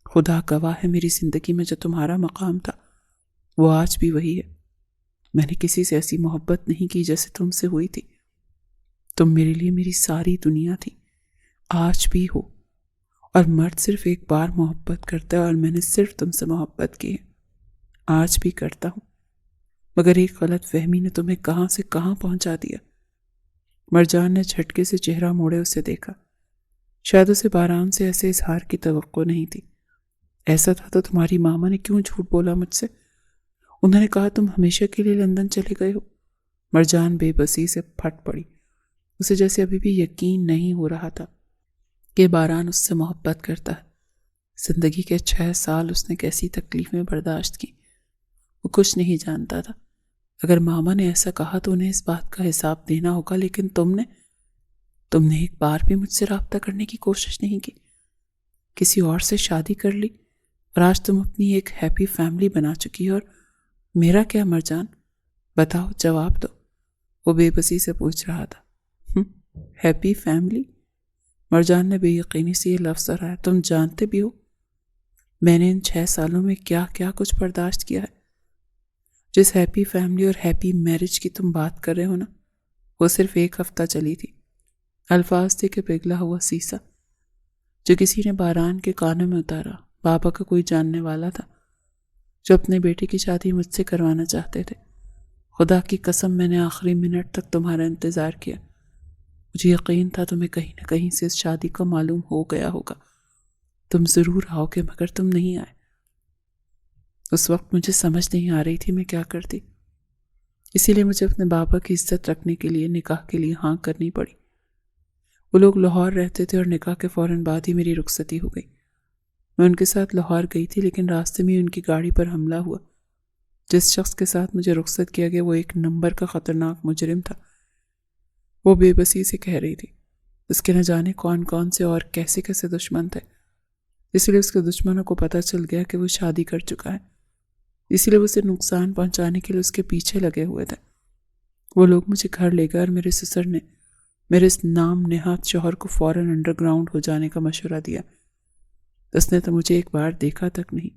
خدا گواہ ہے، میری زندگی میں جو تمہارا مقام تھا وہ آج بھی وہی ہے۔ میں نے کسی سے ایسی محبت نہیں کی جیسے تم سے ہوئی تھی۔ تم میرے لیے میری ساری دنیا تھی، آج بھی ہو، اور مرد صرف ایک بار محبت کرتا ہے، اور میں نے صرف تم سے محبت کی ہے، آج بھی کرتا ہوں، مگر ایک غلط فہمی نے تمہیں کہاں سے کہاں پہنچا دیا۔ مرجان نے جھٹکے سے چہرہ موڑے اسے دیکھا، شاید اسے باران سے ایسے اظہار کی توقع نہیں تھی۔ ایسا تھا تو تمہاری ماما نے کیوں جھوٹ بولا مجھ سے؟ انہوں نے کہا تم ہمیشہ کے لیے لندن چلے گئے ہو۔ مرجان بے بسی سے پھٹ پڑی، اسے جیسے ابھی بھی یقین نہیں ہو رہا تھا کہ باران اس سے محبت کرتا ہے۔ زندگی کے 6 سال اس نے کیسی تکلیفیں برداشت کی، وہ کچھ نہیں جانتا تھا۔ اگر ماما نے ایسا کہا تو انہیں اس بات کا حساب دینا ہوگا، لیکن تم نے ایک بار بھی مجھ سے رابطہ کرنے کی کوشش نہیں کی، کسی اور سے شادی کر لی، اور آج تم اپنی ایک ہیپی فیملی بنا چکی ہو، اور میرا کیا مرجان؟ بتاؤ، جواب دو، وہ بے بسی سے پوچھ رہا تھا۔ Happy family? مرجان نے بے یقینی سے یہ لفظ دہرایا۔ تم جانتے بھی ہو میں نے ان 6 سالوں میں کیا کیا کچھ برداشت کیا ہے؟ جس ہیپی فیملی اور ہیپی میرج کی تم بات کر رہے ہو نا، وہ صرف 1 ہفتہ چلی تھی۔ الفاظ تھے کہ پگھلا ہوا سیسا جو کسی نے باران کے کانوں میں اتارا۔ بابا کا کوئی جاننے والا تھا جو اپنے بیٹے کی شادی مجھ سے کروانا چاہتے تھے۔ خدا کی قسم میں نے آخری منٹ تک تمہارا انتظار کیا۔ مجھے یقین تھا تمہیں کہیں نہ کہیں سے اس شادی کا معلوم ہو گیا ہوگا، تم ضرور آؤ گے، مگر تم نہیں آئے۔ اس وقت مجھے سمجھ نہیں آ رہی تھی میں کیا کرتی، اسی لیے مجھے اپنے بابا کی عزت رکھنے کے لیے نکاح کے لیے ہاں کرنی پڑی۔ وہ لوگ لاہور رہتے تھے اور نکاح کے فوراً بعد ہی میری رخصتی ہو گئی۔ میں ان کے ساتھ لاہور گئی تھی، لیکن راستے میں ان کی گاڑی پر حملہ ہوا۔ جس شخص کے ساتھ مجھے رخصت کیا گیا وہ 1 نمبر کا خطرناک مجرم تھا۔ وہ بے بسی سے کہہ رہی تھی اس کے نہ جانے کون کون سے اور کیسے کیسے دشمن تھے، اس لیے اس کے دشمنوں کو پتہ چل گیا کہ وہ شادی کر چکا ہے، اسی لیے وہ اسے نقصان پہنچانے کے لیے اس کے پیچھے لگے ہوئے تھے۔ وہ لوگ مجھے گھر لے گئے اور میرے سسر نے میرے اس نام نہاد شوہر کو فوراً انڈر گراؤنڈ ہو جانے کا مشورہ دیا۔ اس نے تو مجھے ایک بار دیکھا تک نہیں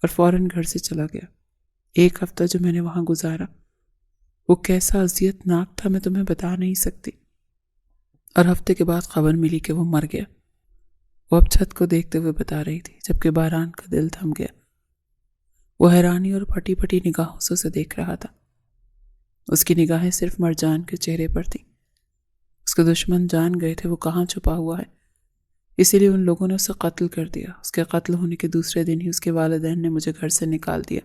اور فوراً گھر سے چلا گیا۔ 1 ہفتہ جو میں نے وہاں گزارا وہ کیسا اذیت ناک تھا میں تمہیں بتا نہیں سکتی۔ اور ہفتے کے بعد خبر ملی کہ وہ مر گیا۔ وہ اب چھت کو دیکھتے ہوئے بتا رہی تھی، جبکہ باران کا دل تھم گیا۔ وہ حیرانی اور پھٹی پھٹی نگاہوں سے اسے دیکھ رہا تھا۔ اس کی نگاہیں صرف مرجان کے چہرے پر تھیں۔ اس کے دشمن جان گئے تھے وہ کہاں چھپا ہوا ہے، اسی لیے ان لوگوں نے اسے قتل کر دیا۔ اس کے قتل ہونے کے دوسرے دن ہی اس کے والدین نے مجھے گھر سے نکال دیا،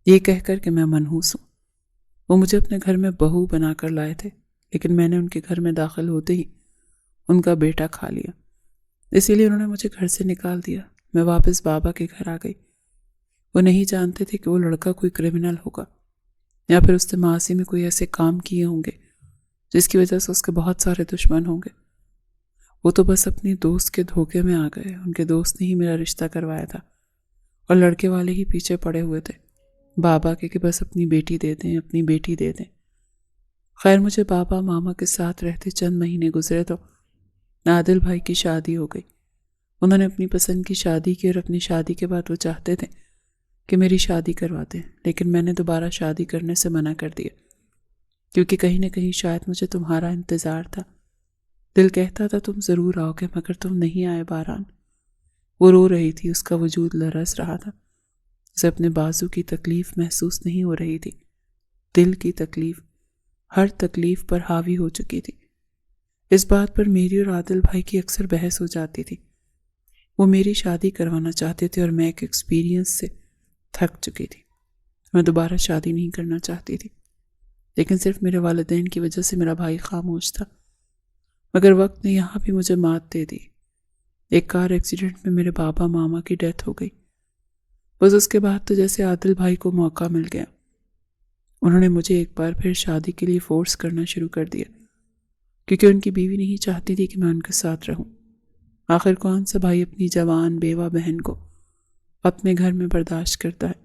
یہ کہہ کر کہ میں منحوس ہوں۔ وہ مجھے اپنے گھر میں بہو بنا کر لائے تھے، لیکن میں نے ان کے گھر میں داخل ہوتے ہی ان کا بیٹا کھا لیا، اسی لیے انہوں نے مجھے گھر سے نکال دیا۔ میں واپس بابا کے گھر آ گئی۔ وہ نہیں جانتے تھے کہ وہ لڑکا کوئی کرمنل ہوگا یا پھر اس نے ماضی میں کوئی ایسے کام کیے ہوں گے جس کی وجہ سے اس کے بہت سارے دشمن ہوں گے۔ وہ تو بس اپنی دوست کے دھوکے میں آ گئے۔ ان کے دوست نے ہی میرا رشتہ کروایا تھا اور لڑکے والے ہی پیچھے پڑے ہوئے تھے بابا کے کہ بس اپنی بیٹی دے دیں، اپنی بیٹی دے دیں۔ خیر مجھے بابا ماما کے ساتھ رہتے چند مہینے گزرے تو عادل بھائی کی شادی ہو گئی۔ انہوں نے اپنی پسند کی شادی کی اور اپنی شادی کے بعد وہ چاہتے تھے کہ میری شادی کروا دیں، لیکن میں نے دوبارہ شادی کرنے سے منع کر دیا، کیونکہ کہیں نہ کہیں شاید مجھے تمہارا انتظار تھا۔ دل کہتا تھا تم ضرور آؤ گے، مگر تم نہیں آئے باران۔ وہ رو رہی تھی، اس کا وجود لرز رہا تھا، اسے اپنے بازو کی تکلیف محسوس نہیں ہو رہی تھی۔ دل کی تکلیف ہر تکلیف پر حاوی ہو چکی تھی۔ اس بات پر میری اور عادل بھائی کی اکثر بحث ہو جاتی تھی۔ وہ میری شادی کروانا چاہتے تھے اور میں ایک ایکسپیرینس سے تھک چکی تھی۔ میں دوبارہ شادی نہیں کرنا چاہتی تھی، لیکن صرف میرے والدین کی وجہ سے میرا بھائی خاموش تھا۔ مگر وقت نے یہاں بھی مجھے مات دے دی۔ ایک کار ایکسیڈنٹ میں میرے بابا ماما کی ڈیتھ ہو گئی۔ بس اس کے بعد تو جیسے عادل بھائی کو موقع مل گیا، انہوں نے مجھے ایک بار پھر شادی کے لیے فورس کرنا شروع کر دیا، کیونکہ ان کی بیوی نہیں چاہتی تھی کہ میں ان کے ساتھ رہوں۔ آخر کون سا بھائی اپنی جوان بیوہ بہن کو اپنے گھر میں برداشت کرتا ہے؟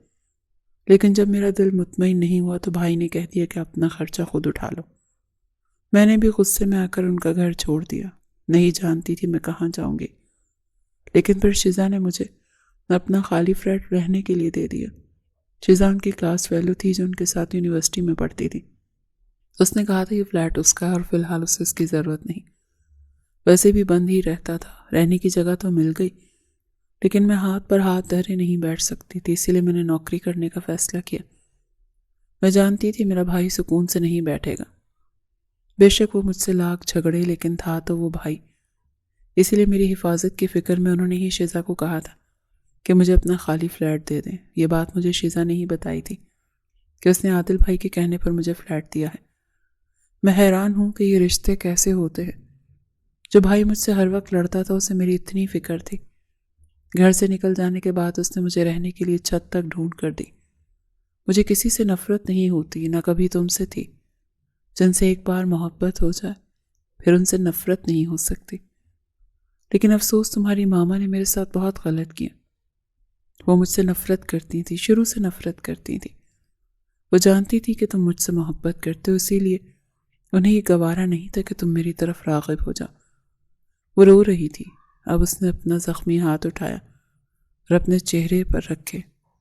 لیکن جب میرا دل مطمئن نہیں ہوا تو بھائی نے کہہ دیا کہ اپنا خرچہ خود اٹھا لو۔ میں نے بھی غصے میں آ کر ان کا گھر چھوڑ دیا۔ نہیں جانتی تھی میں کہاں جاؤں گی، لیکن پھر شیزا نے مجھے اپنا خالی فلیٹ رہنے کے لیے دے دیا۔ شیزا ان کی کلاس فیلو تھی جو ان کے ساتھ یونیورسٹی میں پڑھتی تھی۔ اس نے کہا تھا یہ فلیٹ اس کا ہے اور فی الحال اسے اس کی ضرورت نہیں، ویسے بھی بند ہی رہتا تھا، رہنے کی جگہ تو مل گئی، لیکن میں ہاتھ پر ہاتھ دھرے نہیں بیٹھ سکتی تھی، اسی لیے میں نے نوکری کرنے کا فیصلہ کیا۔ میں جانتی تھی میرا بھائی سکون سے نہیں بیٹھے گا، بے شک وہ مجھ سے لاکھ جھگڑے، لیکن تھا تو وہ بھائی، اسی لیے میری حفاظت کی فکر میں انہوں نے ہی شیزا کو کہا تھا کہ مجھے اپنا خالی فلیٹ دے دیں۔ یہ بات مجھے شیزا نے ہی بتائی تھی کہ اس نے عادل بھائی کے کہنے پر مجھے فلیٹ دیا ہے۔ میں حیران ہوں کہ یہ رشتے کیسے ہوتے ہیں۔ جو بھائی مجھ سے ہر وقت لڑتا تھا اسے میری اتنی فکر تھی۔ گھر سے نکل جانے کے بعد اس نے مجھے رہنے کے لیے چھت تک ڈھونڈ کر دی۔ مجھے کسی سے نفرت نہیں ہوتی، نہ کبھی تم سے تھی۔ جن سے ایک بار محبت ہو جائے پھر ان سے نفرت نہیں ہو سکتی۔ لیکن افسوس تمہاری ماما نے میرے ساتھ بہت غلط کیا۔ وہ مجھ سے نفرت کرتی تھی، شروع سے نفرت کرتی تھی۔ وہ جانتی تھی کہ تم مجھ سے محبت کرتے ہو، اسی لیے انہیں یہ گوارا نہیں تھا کہ تم میری طرف راغب ہو جاؤ۔ وہ رو رہی تھی۔ اب اس نے اپنا زخمی ہاتھ اٹھایا اور اپنے چہرے پر رکھے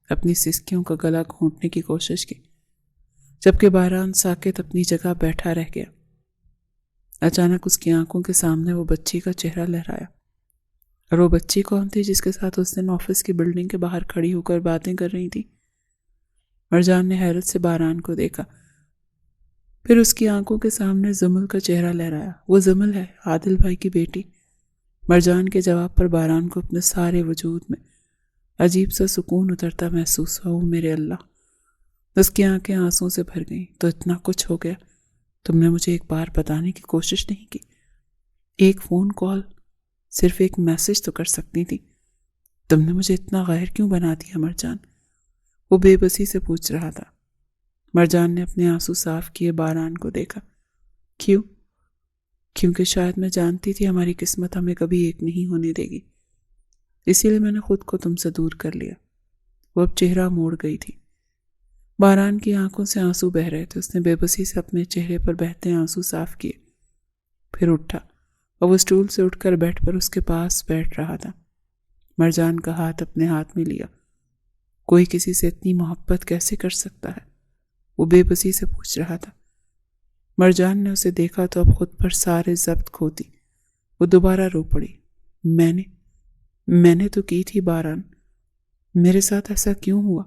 اپنی سسکیوں کا گلا گھونٹنے کی کوشش کی، جبکہ باران ساکت اپنی جگہ بیٹھا رہ گیا۔ اچانک اس کی آنکھوں کے سامنے وہ بچی کا چہرہ لہرایا۔ اور وہ بچی کون تھی جس کے ساتھ اس دن آفس کی بلڈنگ کے باہر کھڑی ہو کر باتیں کر رہی تھی؟ مرجان نے حیرت سے باران کو دیکھا، پھر اس کی آنکھوں کے سامنے زمل کا چہرہ لہرایا۔ وہ زمل ہے، عادل بھائی کی بیٹی۔ مرجان کے جواب پر باران کو اپنے سارے وجود میں عجیب سا سکون اترتا محسوس ہوا۔ میرے اللہ! اس کی آنکھیں آنسوں سے بھر گئیں۔ تو اتنا کچھ ہو گیا، تم نے مجھے ایک بار بتانے کی کوشش نہیں کی؟ ایک فون کال، صرف ایک میسج تو کر سکتی تھی۔ تم نے مجھے اتنا غیر کیوں بنا دیا مرجان؟ وہ بے بسی سے پوچھ رہا تھا۔ مرجان نے اپنے آنسو صاف کیے باران کو دیکھا۔ کیوں؟ کیونکہ شاید میں جانتی تھی ہماری قسمت ہمیں کبھی ایک نہیں ہونے دے گی، اسی لیے میں نے خود کو تم سے دور کر لیا۔ وہ اب چہرہ موڑ گئی تھی۔ باران کی آنکھوں سے آنسو بہ رہے تھے۔ اس نے بے بسی سے اپنے چہرے پر بہتے آنسو صاف کیے، پھر اٹھا اور وہ اسٹول سے اٹھ کر بیڈ پر اس کے پاس بیٹھ رہا تھا۔ مرجان کا ہاتھ اپنے ہاتھ میں لیا۔ کوئی کسی سے اتنی محبت کیسے کر سکتا ہے؟ وہ بے بسی سے پوچھ رہا تھا۔ مرجان نے اسے دیکھا تو اب خود پر سارے ضبط کھوتی۔ وہ دوبارہ رو پڑی۔ میں نے تو کی تھی باران، میرے ساتھ ایسا کیوں ہوا؟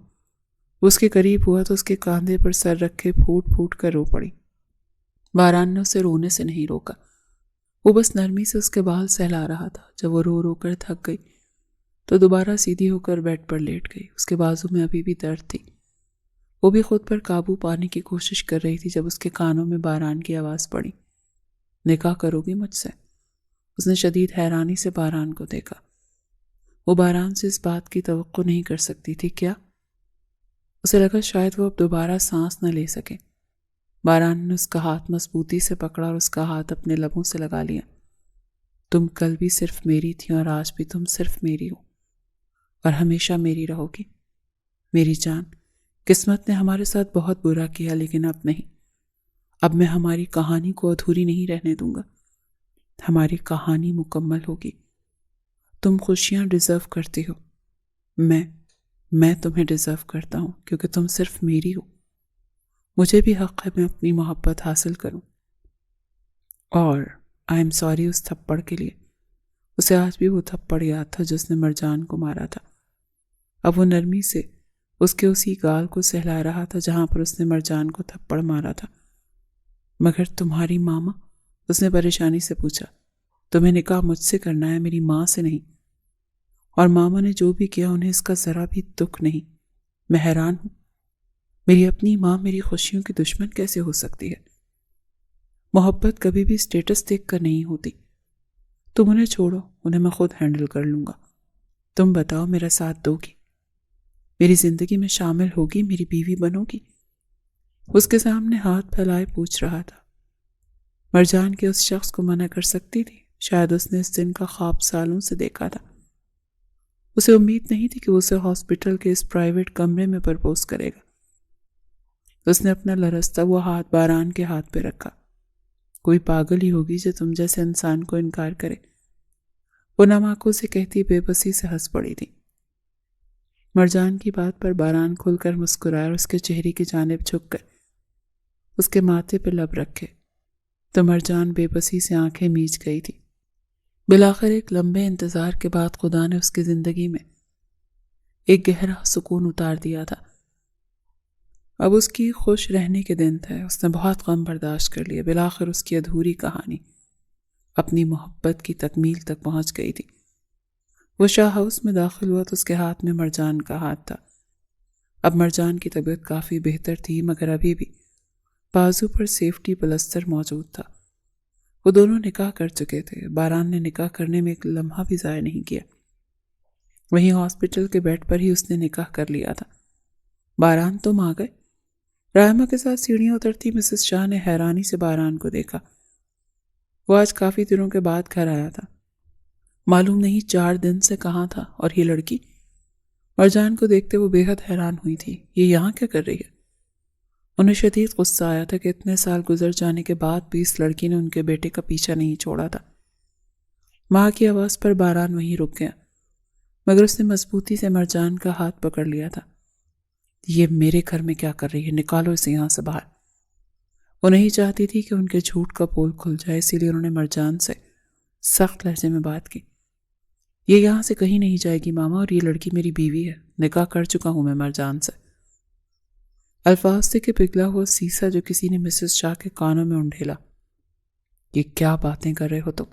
وہ اس کے قریب ہوا تو اس کے کاندھے پر سر رکھے پھوٹ پھوٹ کر رو پڑی۔ باران نے اسے رونے سے نہیں روکا، وہ بس نرمی سے اس کے بال سہلا رہا تھا۔ جب وہ رو رو کر تھک گئی تو دوبارہ سیدھی ہو کر بیڈ پر لیٹ گئی۔ اس کے بازو میں ابھی بھی درد تھی۔ وہ بھی خود پر قابو پانے کی کوشش کر رہی تھی جب اس کے کانوں میں باران کی آواز پڑی۔ نکاح کرو گی مجھ سے؟ اس نے شدید حیرانی سے باران کو دیکھا۔ وہ باران سے اس بات کی توقع نہیں کر سکتی تھی۔ کیا؟ اسے لگا شاید وہ اب دوبارہ سانس نہ لے سکے۔ باران نے اس کا ہاتھ مضبوطی سے پکڑا اور اس کا ہاتھ اپنے لبوں سے لگا لیا۔ تم کل بھی صرف میری تھی اور آج بھی تم صرف میری ہو اور ہمیشہ میری رہو گی۔ میری جان، قسمت نے ہمارے ساتھ بہت برا کیا، لیکن اب نہیں۔ اب میں ہماری کہانی کو ادھوری نہیں رہنے دوں گا۔ ہماری کہانی مکمل ہوگی۔ تم خوشیاں ڈیزرو کرتی ہو، میں تمہیں ڈیزرو کرتا ہوں کیونکہ تم صرف میری ہو۔ مجھے بھی حق ہے میں اپنی محبت حاصل کروں۔ اور آئی ایم سوری اس تھپڑ کے لیے۔ اسے آج بھی وہ تھپڑ یاد تھا جو اس نے مرجان کو مارا تھا۔ اب وہ نرمی سے اس کے اسی گال کو سہلا رہا تھا جہاں پر اس نے مرجان کو تھپڑ مارا تھا۔ مگر تمہاری ماما؟ اس نے پریشانی سے پوچھا۔ تمہیں نکاح مجھ سے کرنا ہے، میری ماں سے نہیں۔ اور ماما نے جو بھی کیا انہیں اس کا ذرا بھی دکھ نہیں۔ میں حیران ہوں، میری اپنی ماں میری خوشیوں کی دشمن کیسے ہو سکتی ہے؟ محبت کبھی بھی اسٹیٹس دیکھ کر نہیں ہوتی۔ تم انہیں چھوڑو، انہیں میں خود ہینڈل کر لوں گا۔ تم بتاؤ، میرا ساتھ دو گی؟ میری زندگی میں شامل ہوگی، میری بیوی بنو گی؟ اس کے سامنے ہاتھ پھیلائے پوچھ رہا تھا۔ مرجان کے اس شخص کو منع کر سکتی تھی؟ شاید اس نے اس دن کا خواب سالوں سے دیکھا تھا۔ اسے امید نہیں تھی کہ وہ اسے ہاسپٹل کے اس پرائیویٹ کمرے میں پرپوز کرے گا۔ اس نے اپنا لرزتا ہوا ہاتھ باران کے ہاتھ پہ رکھا۔ کوئی پاگل ہی ہوگی جو تم جیسے انسان کو انکار کرے، وہ نم آنکھوں سے کہتی بے بسی سے ہنس پڑی تھی۔ مرجان کی بات پر باران کھل کر مسکرایا اور اس کے چہرے کی جانب جھک کر اس کے ماتھے پہ لب رکھے تو مرجان بے بسی سے آنکھیں میچ گئی تھی۔ بالآخر ایک لمبے انتظار کے بعد خدا نے اس کی زندگی میں ایک گہرا سکون اتار دیا تھا۔ اب اس کی خوش رہنے کے دن تھے۔ اس نے بہت غم برداشت کر لیا۔ بالآخر اس کی ادھوری کہانی اپنی محبت کی تکمیل تک پہنچ گئی تھی۔ وہ شاہ ہاؤس میں داخل ہوا تو اس کے ہاتھ میں مرجان کا ہاتھ تھا۔ اب مرجان کی طبیعت کافی بہتر تھی، مگر ابھی بھی بازو پر سیفٹی پلستر موجود تھا۔ وہ دونوں نکاح کر چکے تھے۔ باران نے نکاح کرنے میں ایک لمحہ بھی ضائع نہیں کیا۔ وہیں ہاسپٹل کے بیڈ پر ہی اس نے نکاح کر لیا تھا۔ باران تم آ گئے؟ رائما کے ساتھ سیڑھیاں اترتی مسز شاہ نے حیرانی سے باران کو دیکھا۔ وہ آج کافی دنوں کے بعد گھر آیا تھا، معلوم نہیں 4 دن سے کہاں تھا، اور یہ لڑکی؟ مرجان کو دیکھتے وہ بے حد حیران ہوئی تھی۔ یہ یہاں کیا کر رہی ہے؟ انہیں شدید غصہ آیا تھا کہ اتنے سال گزر جانے کے بعد بھی اس لڑکی نے ان کے بیٹے کا پیچھا نہیں چھوڑا تھا۔ ماں کی آواز پر باران وہیں رک گیا، مگر اس نے مضبوطی سے مرجان کا ہاتھ پکڑ لیا تھا۔ یہ میرے گھر میں کیا کر رہی ہے؟ نکالو اسے یہاں سے باہر۔ وہ نہیں چاہتی تھی کہ ان کے جھوٹ کا پول کھل جائے، اسی لیے انہوں نے مرجان سے سخت لہجے میں بات کی۔ یہ یہاں سے کہیں نہیں جائے گی ماما، اور یہ لڑکی میری بیوی ہے، نکاح کر چکا ہوں میں مرجان سے۔ الفاظ سے کہ پگھلا ہوا سیسا جو کسی نے مسز شاہ کے کانوں میں انڈھیلا۔ یہ کیا باتیں کر رہے ہو تم؟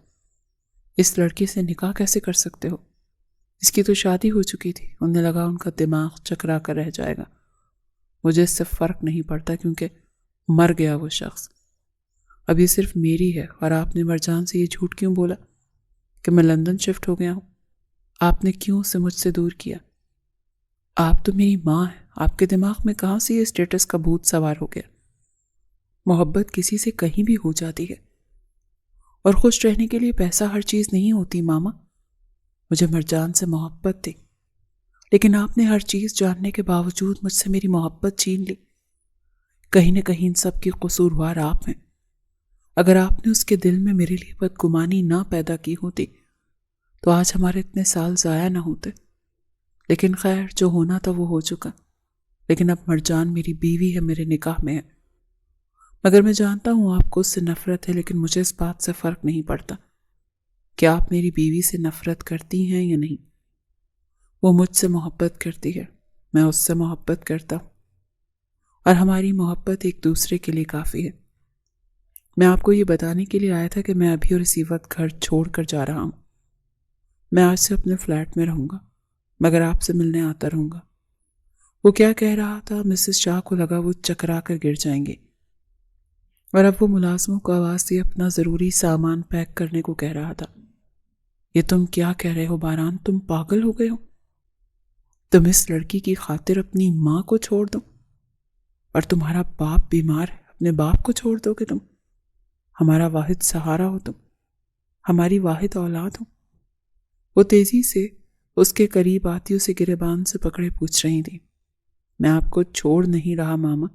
اس لڑکی سے نکاح کیسے کر سکتے ہو؟ اس کی تو شادی ہو چکی تھی۔ انہیں لگا ان کا دماغ چکرا کر رہ جائے گا۔ مجھے اس سے فرق نہیں پڑتا کیونکہ مر گیا وہ شخص۔ اب یہ صرف میری ہے، اور آپ نے مرجان سے یہ جھوٹ کیوں بولا کہ میں لندن شفٹ ہو گیا ہوں؟ آپ نے کیوں اسے مجھ سے دور کیا؟ آپ تو میری ماں ہیں، آپ کے دماغ میں کہاں سے یہ اسٹیٹس کا بھوت سوار ہو گیا؟ محبت کسی سے کہیں بھی ہو جاتی ہے، اور خوش رہنے کے لیے پیسہ ہر چیز نہیں ہوتی ماما۔ مجھے مرجان سے محبت تھی، لیکن آپ نے ہر چیز جاننے کے باوجود مجھ سے میری محبت چھین لی۔ کہیں نہ کہیں ان سب کی قصوروار آپ ہیں۔ اگر آپ نے اس کے دل میں میرے لیے بدگمانی نہ پیدا کی ہوتی تو آج ہمارے اتنے سال ضائع نہ ہوتے۔ لیکن خیر، جو ہونا تھا وہ ہو چکا۔ لیکن اب مرجان میری بیوی ہے، میرے نکاح میں ہے۔ مگر میں جانتا ہوں آپ کو اس سے نفرت ہے، لیکن مجھے اس بات سے فرق نہیں پڑتا کہ آپ میری بیوی سے نفرت کرتی ہیں یا نہیں۔ وہ مجھ سے محبت کرتی ہے، میں اس سے محبت کرتا ہوں، اور ہماری محبت ایک دوسرے کے لیے کافی ہے۔ میں آپ کو یہ بتانے کے لیے آیا تھا کہ میں ابھی اور اسی وقت گھر چھوڑ کر جا رہا ہوں۔ میں آج سے اپنے فلیٹ میں رہوں گا، مگر آپ سے ملنے آتا رہوں گا۔ وہ کیا کہہ رہا تھا؟ مسز شاہ کو لگا وہ چکرا کر گر جائیں گے، اور اب وہ ملازموں کو آواز سے اپنا ضروری سامان پیک کرنے کو کہہ رہا تھا۔ یہ تم کیا کہہ رہے ہو باران؟ تم پاگل ہو گئے ہو؟ تم اس لڑکی کی خاطر اپنی ماں کو چھوڑ دو، اور تمہارا باپ بیمار ہے، اپنے باپ کو چھوڑ دو گے تم؟ ہمارا واحد سہارا ہو تم، ہماری واحد اولاد ہو۔ وہ تیزی سے اس کے قریب آتی اسے گریبان سے پکڑے پوچھ رہی تھی۔ میں آپ کو چھوڑ نہیں رہا ماما،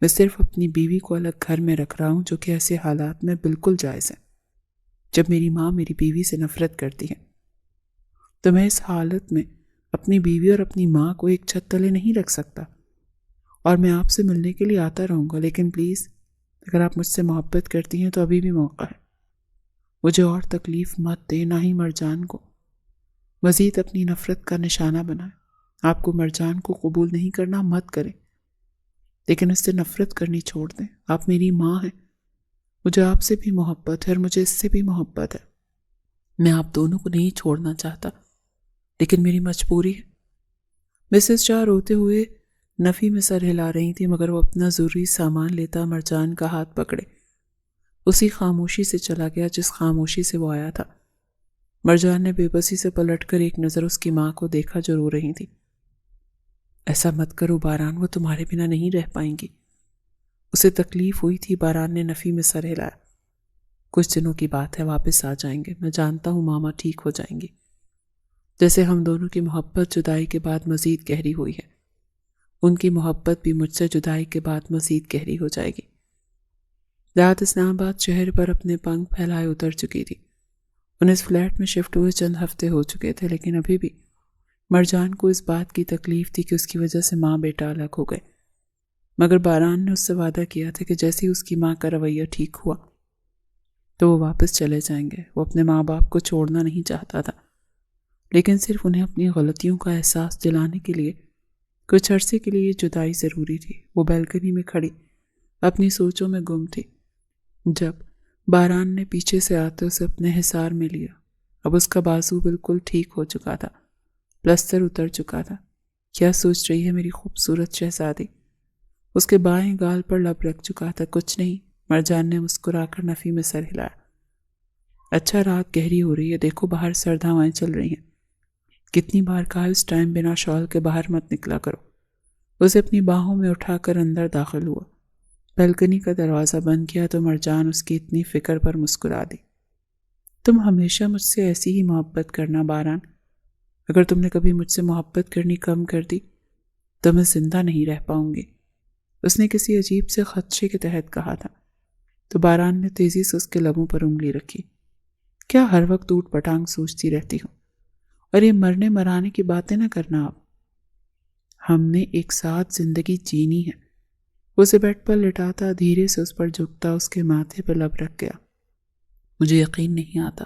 میں صرف اپنی بیوی کو الگ گھر میں رکھ رہا ہوں، جو کہ ایسے حالات میں بالکل جائز ہے۔ جب میری ماں میری بیوی سے نفرت کرتی ہے تو میں اس حالت میں اپنی بیوی اور اپنی ماں کو ایک چھت تلے نہیں رکھ سکتا، اور میں آپ سے ملنے کے لیے آتا رہوں گا۔ لیکن پلیز، اگر آپ مجھ سے محبت کرتی ہیں تو ابھی بھی موقع ہے۔ مجھے اور تکلیف مت دے، نہ ہی مرجان کو مزید اپنی نفرت کا نشانہ بنائے۔ آپ کو مرجان کو قبول نہیں کرنا مت کریں، لیکن اس سے نفرت کرنی چھوڑ دیں۔ آپ میری ماں ہیں، مجھے آپ سے بھی محبت ہے، اور مجھے اس سے بھی محبت ہے۔ میں آپ دونوں کو نہیں چھوڑنا چاہتا، لیکن میری مجبوری ہے۔ مسز شاہ روتے ہوئے نفی میں سر ہلا رہی تھی، مگر وہ اپنا ضروری سامان لیتا مرجان کا ہاتھ پکڑے اسی خاموشی سے چلا گیا جس خاموشی سے وہ آیا تھا۔ مرجان نے بے بسی سے پلٹ کر ایک نظر اس کی ماں کو دیکھا جو رو رہی تھی۔ ایسا مت کرو باران، وہ تمہارے بنا نہیں رہ پائیں گی۔ اسے تکلیف ہوئی تھی۔ باران نے نفی میں سر ہلایا۔ کچھ دنوں کی بات ہے، واپس آ جائیں گے، میں جانتا ہوں ماما ٹھیک ہو جائیں گی۔ جیسے ہم دونوں کی محبت جدائی کے بعد مزید گہری ہوئی ہے، ان کی محبت بھی مجھ سے جدائی کے بعد مزید گہری ہو جائے گی۔ رات اسلام آباد شہر پر اپنے پنکھ پھیلائے اتر چکی تھی۔ انہیں اس فلیٹ میں شفٹ ہوئے چند ہفتے ہو چکے تھے، لیکن ابھی بھی مرجان کو اس بات کی تکلیف تھی کہ اس کی وجہ سے ماں بیٹا الگ ہو گئے۔ مگر باران نے اس سے وعدہ کیا تھا کہ جیسے ہی اس کی ماں کا رویہ ٹھیک ہوا تو وہ واپس چلے جائیں گے۔ وہ اپنے ماں باپ کو چھوڑنا نہیں چاہتا تھا، لیکن صرف انہیں اپنی غلطیوں کا احساس دلانے کے لیے کچھ عرصے کے لیے یہ جدائی ضروری تھی۔ وہ بیلکنی میں کھڑی اپنی سوچوں میں گم تھی جب باران نے پیچھے سے آتے اسے اپنے حصار میں لیا۔ اب اس کا بازو بالکل ٹھیک ہو چکا تھا، پلستر اتر چکا تھا۔ کیا سوچ رہی ہے میری خوبصورت شہزادی؟ اس کے بائیں گال پر لب رکھ چکا تھا۔ کچھ نہیں، مرجان نے مسکرا کر نفی میں سر ہلایا۔ اچھا، رات گہری ہو رہی ہے، دیکھو باہر سرد ہوائیں چل رہی ہیں۔ کتنی بار کہا اس ٹائم بنا شال کے باہر مت نکلا کرو۔ اسے اپنی باہوں میں اٹھا کر اندر داخل ہوا۔ بلکنی کا دروازہ بند کیا تو مرجان اس کی اتنی فکر پر مسکرا دی۔ تم ہمیشہ مجھ سے ایسی ہی محبت کرنا باران۔ اگر تم نے کبھی مجھ سے محبت کرنی کم کر دی تو میں زندہ نہیں رہ پاؤں گی، اس نے کسی عجیب سے خدشے کے تحت کہا تھا۔ تو باران نے تیزی سے اس کے لبوں پر انگلی رکھی۔ کیا ہر وقت اوٹ پٹانگ سوچتی رہتی ہوں؟ اور یہ مرنے مرانے کی باتیں نہ کرنا آپ، ہم نے ایک ساتھ زندگی جینی ہے۔ اسے بیڈ پر لٹاتا دھیرے سے اس پر جھکتا اس کے ماتھے پر لب رکھ گیا۔ مجھے یقین نہیں آتا،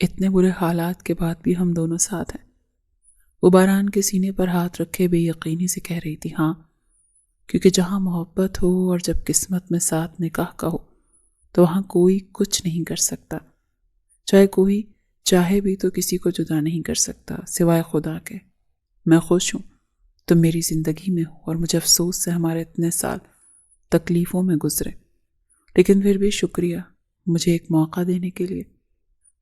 اتنے برے حالات کے بعد بھی ہم دونوں ساتھ ہیں۔ وہ باران کے سینے پر ہاتھ رکھے بے یقینی سے کہہ رہی تھی، ہاں، کیونکہ جہاں محبت ہو اور جب قسمت میں ساتھ نکاح کا ہو تو وہاں کوئی کچھ نہیں کر سکتا، چاہے کوئی چاہے بھی تو کسی کو جدا نہیں کر سکتا سوائے خدا کے۔ میں خوش ہوں تم میری زندگی میں ہو، اور مجھے افسوس سے ہمارے اتنے سال تکلیفوں میں گزرے، لیکن پھر بھی شکریہ مجھے ایک موقع دینے کے لیے۔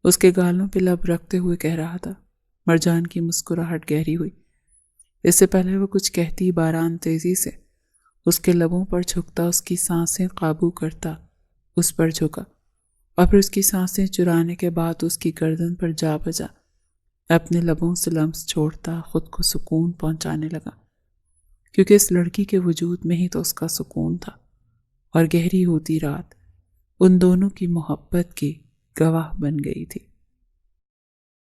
اس کے گالوں پہ لب رکھتے ہوئے کہہ رہا تھا۔ مرجان کی مسکراہٹ گہری ہوئی۔ اس سے پہلے وہ کچھ کہتی باران تیزی سے اس کے لبوں پر جھکتا، اس کی سانسیں قابو کرتا اس پر جھکا، اور پھر اس کی سانسیں چرانے کے بعد اس کی گردن پر جا بجا اپنے لبوں سے لمس چھوڑتا خود کو سکون پہنچانے لگا، کیونکہ اس لڑکی کے وجود میں ہی تو اس کا سکون تھا۔ اور گہری ہوتی رات ان دونوں کی محبت کی گواہ بن گئی تھی۔